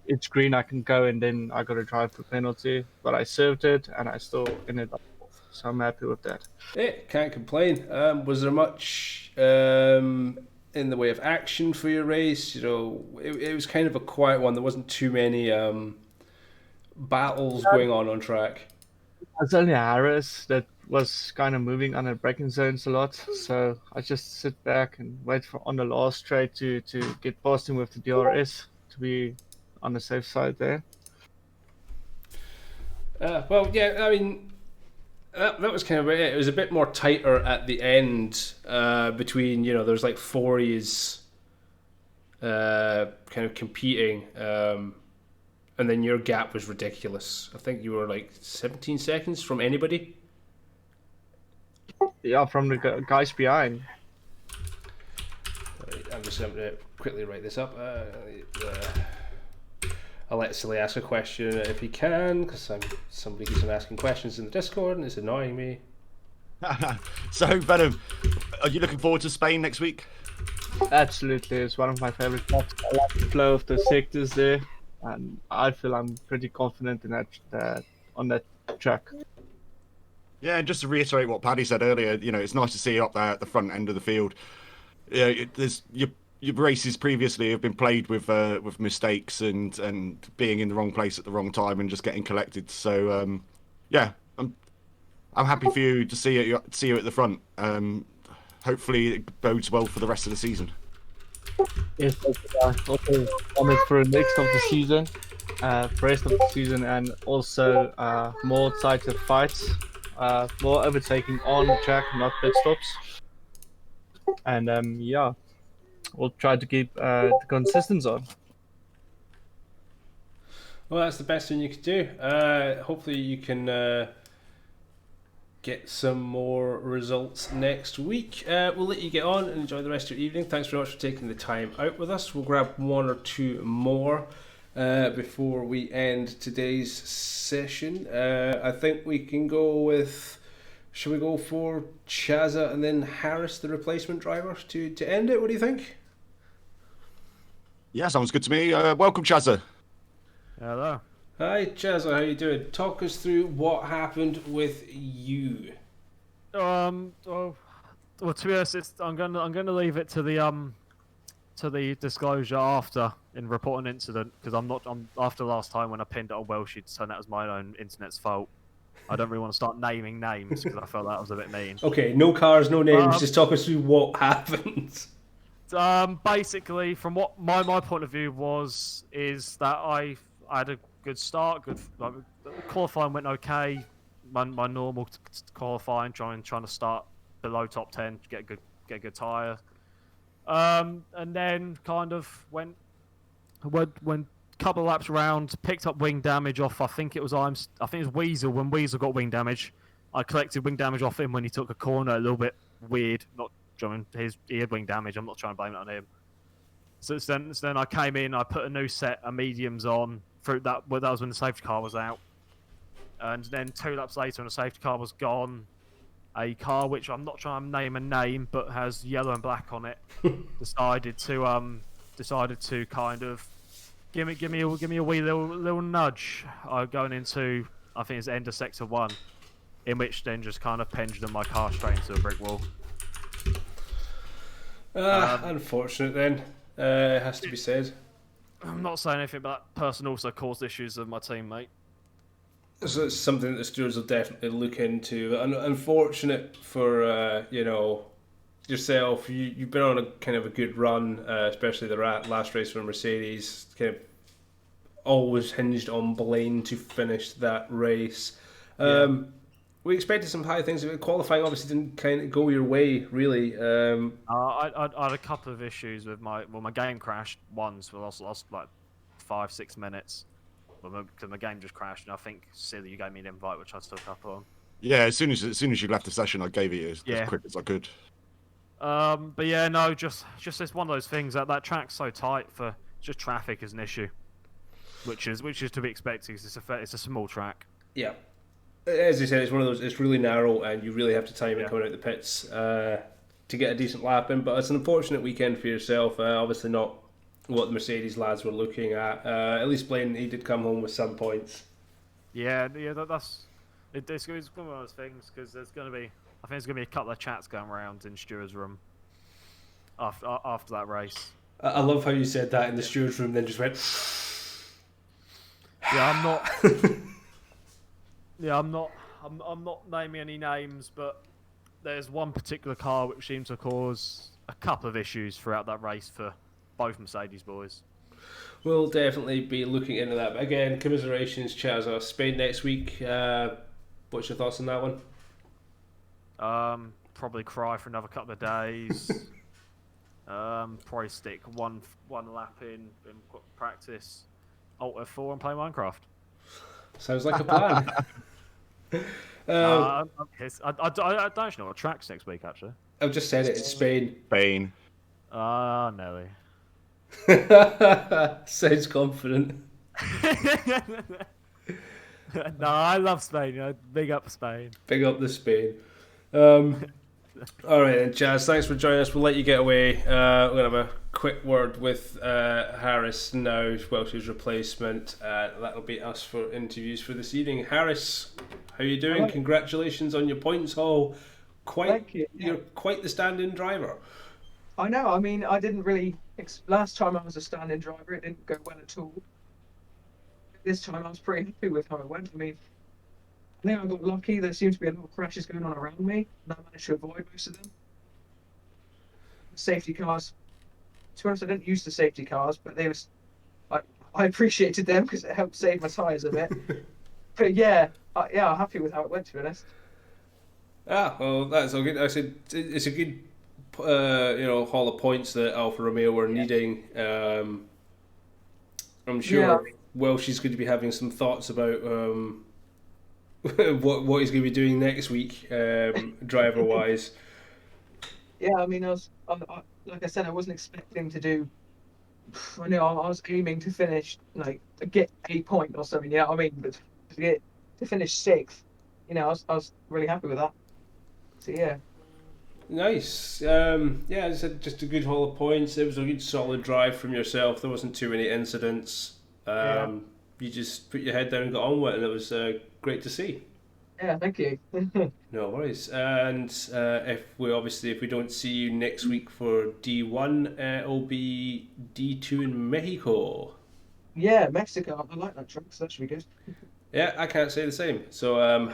it's green, I can go, and then I got a drive-through penalty. But I served it, and I still ended up. So I'm happy with that. Yeah, can't complain. Was there much in the way of action for your race? You know, it was kind of a quiet one. There wasn't too many battles going on track. It's only Harris that was kind of moving under braking zones a lot. So I just sit back and wait for on the last straight to get past him with the DRS to be on the safe side there. Well, yeah, I mean, that was kind of it. It was a bit more tighter at the end between, you know, there's like four years kind of competing, and then your gap was ridiculous. I think you were like 17 seconds from anybody. Yeah, from the guys behind. I'm just going to quickly write this up. I'll let Silly ask a question if he can, because I'm somebody who's been asking questions in the Discord and it's annoying me. So, Venom, are you looking forward to Spain next week? Absolutely, it's one of my favorite tracks. I like the flow of the sectors there, and I feel I'm pretty confident in that on that track. Yeah, and just to reiterate what Paddy said earlier, you know, it's nice to see you up there at the front end of the field. Yeah, there's your races previously have been played with mistakes and being in the wrong place at the wrong time and just getting collected. So yeah, I'm happy for you to see you at the front. Hopefully it bodes well for the rest of the season. Yes, also on it for the next of the season, rest of the season, and also more tighter fights, more overtaking on the track, not pit stops. And yeah, we'll try to keep the consistency on. Well, that's the best thing you could do. Hopefully you can get some more results next week. We'll let you get on and enjoy the rest of your evening. Thanks very much for taking the time out with us. We'll grab one or two more before we end today's session. I think we can go with... Should we go for Chaza and then Harris, the replacement driver, to end it? What do you think? Yeah, sounds good to me. Welcome, Chaza. Hello. Hi, Chaza. How you doing? Talk us through what happened with you. Well, to be honest, I'm gonna leave it to the disclosure after in report an incident, because I'm after last time when I pinned it on Welsh, you'd said that was my own internet's fault. I don't really want to start naming names because I felt that was a bit mean. Okay, no cars, no names. Just talk us through what happened. Basically, from what my point of view is that I had a good start. Qualifying went okay. My normal qualifying, trying to start below top 10, get get a good tyre. And then kind of went a couple of laps around, picked up wing damage off. I think it was Weasel. When Weasel got wing damage, I collected wing damage off him when he took a corner. A little bit weird. Not he had wing damage. I'm not trying to blame it on him. So then I came in. I put a new set of mediums on. That was when the safety car was out. And then 2 laps later, when the safety car was gone, a car which I'm not trying to name a name, but has yellow and black on it, decided to kind of give me a wee little nudge. Going into, I think it's the end of sector 1, in which then just kind of pendulum my car straight into a brick wall. Unfortunate then. It has to be said. I'm not saying anything, but that person also caused issues with my teammate. So it's something that the stewards will definitely look into. Unfortunate for yourself. You've been on a kind of a good run, especially the last race for Mercedes. Kind of always hinged on Blaine to finish that race. We expected some high things. Qualifying obviously didn't kind of go your way, really. I had a couple of issues with my game crashed once. We lost like 5-6 minutes. Because my game just crashed, and I think silly you gave me an invite, which I took up on. Yeah, as soon as you left the session, I gave it as quick as I could. But yeah, no, just it's one of those things that track's so tight for just traffic is an issue, which is to be expected. It's a small track. Yeah, as I said, it's one of those. It's really narrow, and you really have to time it coming out the pits to get a decent lap in. But it's an unfortunate weekend for yourself. Obviously not what the Mercedes lads were looking at. At least Blaine, he did come home with some points. Yeah, it's one of those things because there's going to be a couple of chats going around in Stewart's room after that race. I love how you said that in the steward's room, then just went. I'm not naming any names, but there's one particular car which seemed to cause a couple of issues throughout that race for both Mercedes boys. We'll definitely be looking into that. But again, commiserations, Chaz. Spain next week. What's your thoughts on that one? Probably cry for another couple of days. Probably stick one lap in practice, Alt F4 and play Minecraft. Sounds like a plan. I don't actually know what track's next week, actually. I've just said it. It's Spain. Spain. Nelly. Sounds confident. No, I love Spain. Big up Spain. Big up the Spain. All right, then, Chaz. Thanks for joining us. We'll let you get away. We're gonna have a quick word with Harris now, Welsh's replacement. That'll be us for interviews for this evening. Harris, how are you doing? Hello. Congratulations on your points haul. Thank you. You're quite the stand-in driver. I know. I mean, I didn't really. Last time I was a stand-in driver, it didn't go well at all. This time I was pretty happy with how it went. I mean, I think I got lucky. There seems to be a lot of crashes going on around me, and I managed to avoid most of them. Safety cars. To be honest, I didn't use the safety cars, but they was. I appreciated them because it helped save my tyres a bit. But yeah, I'm happy with how it went. To be honest. Well, that's all good. I said it's a good. Haul of points that Alfa Romeo were needing. I'm sure Welsh is going to be having some thoughts about what he's going to be doing next week, driver wise. Yeah, I mean, like I said, I wasn't expecting to do. I know I was aiming to finish get a point or something. Yeah, I mean, but to finish 6th, I was really happy with that. So yeah. Nice. As I said, just a good haul of points. It was a good solid drive from yourself. There wasn't too many incidents. You just put your head down and got on with it, and it was great to see. Yeah, thank you. No worries. And if we don't see you next week for D1, it'll be D2 in Mexico. Yeah, Mexico. I like that track, so that should be good. Yeah, I can't say the same. So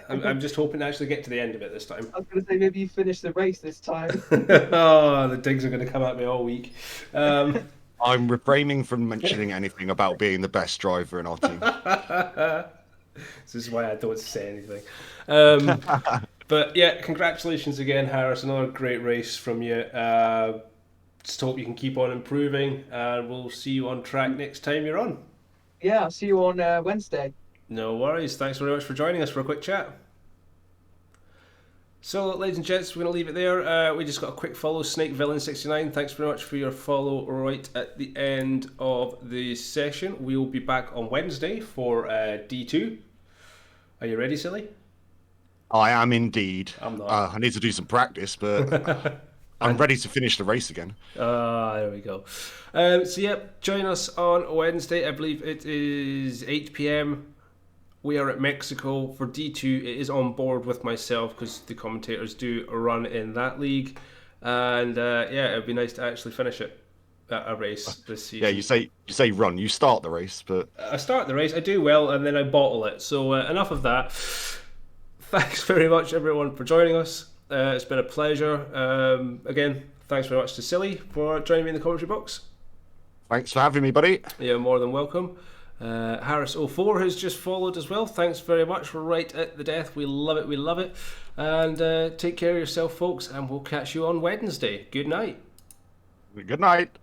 I'm just hoping to actually get to the end of it this time. I was going to say maybe you finish the race this time. Oh, the digs are going to come at me all week. I'm refraining from mentioning anything about being the best driver in our team. This is why I don't say anything. But But yeah, congratulations again, Harris. Another great race from you. Just hope you can keep on improving, and we'll see you on track next time you're on. Yeah, I'll see you on Wednesday. No worries. Thanks very much for joining us for a quick chat. So, ladies and gents, we're going to leave it there. We just got a quick follow. Snake Villain 69. Thanks very much for your follow right at the end of the session. We will be back on Wednesday for D2. Are you ready, Silly? I am indeed. I'm not. I need to do some practice, but I'm ready to finish the race again. There we go. So, yep, join us on Wednesday. I believe it is 8 p.m. We are at Mexico for D2. It is on board with myself because the commentators do run in that league. And yeah, it'd be nice to actually finish it at a race this season. Yeah, you say run. You start the race, but I start the race, I do well, and then I bottle it. So enough of that. Thanks very much, everyone, for joining us. It's been a pleasure. Again, thanks very much to Silly for joining me in the commentary box. thanks for having me, buddy. You're more than welcome. Harris04 has just followed as well. Thanks very much. We're right at the death. We love it. We love it. And take care of yourself, folks, and we'll catch you on Wednesday. Good night. Good night.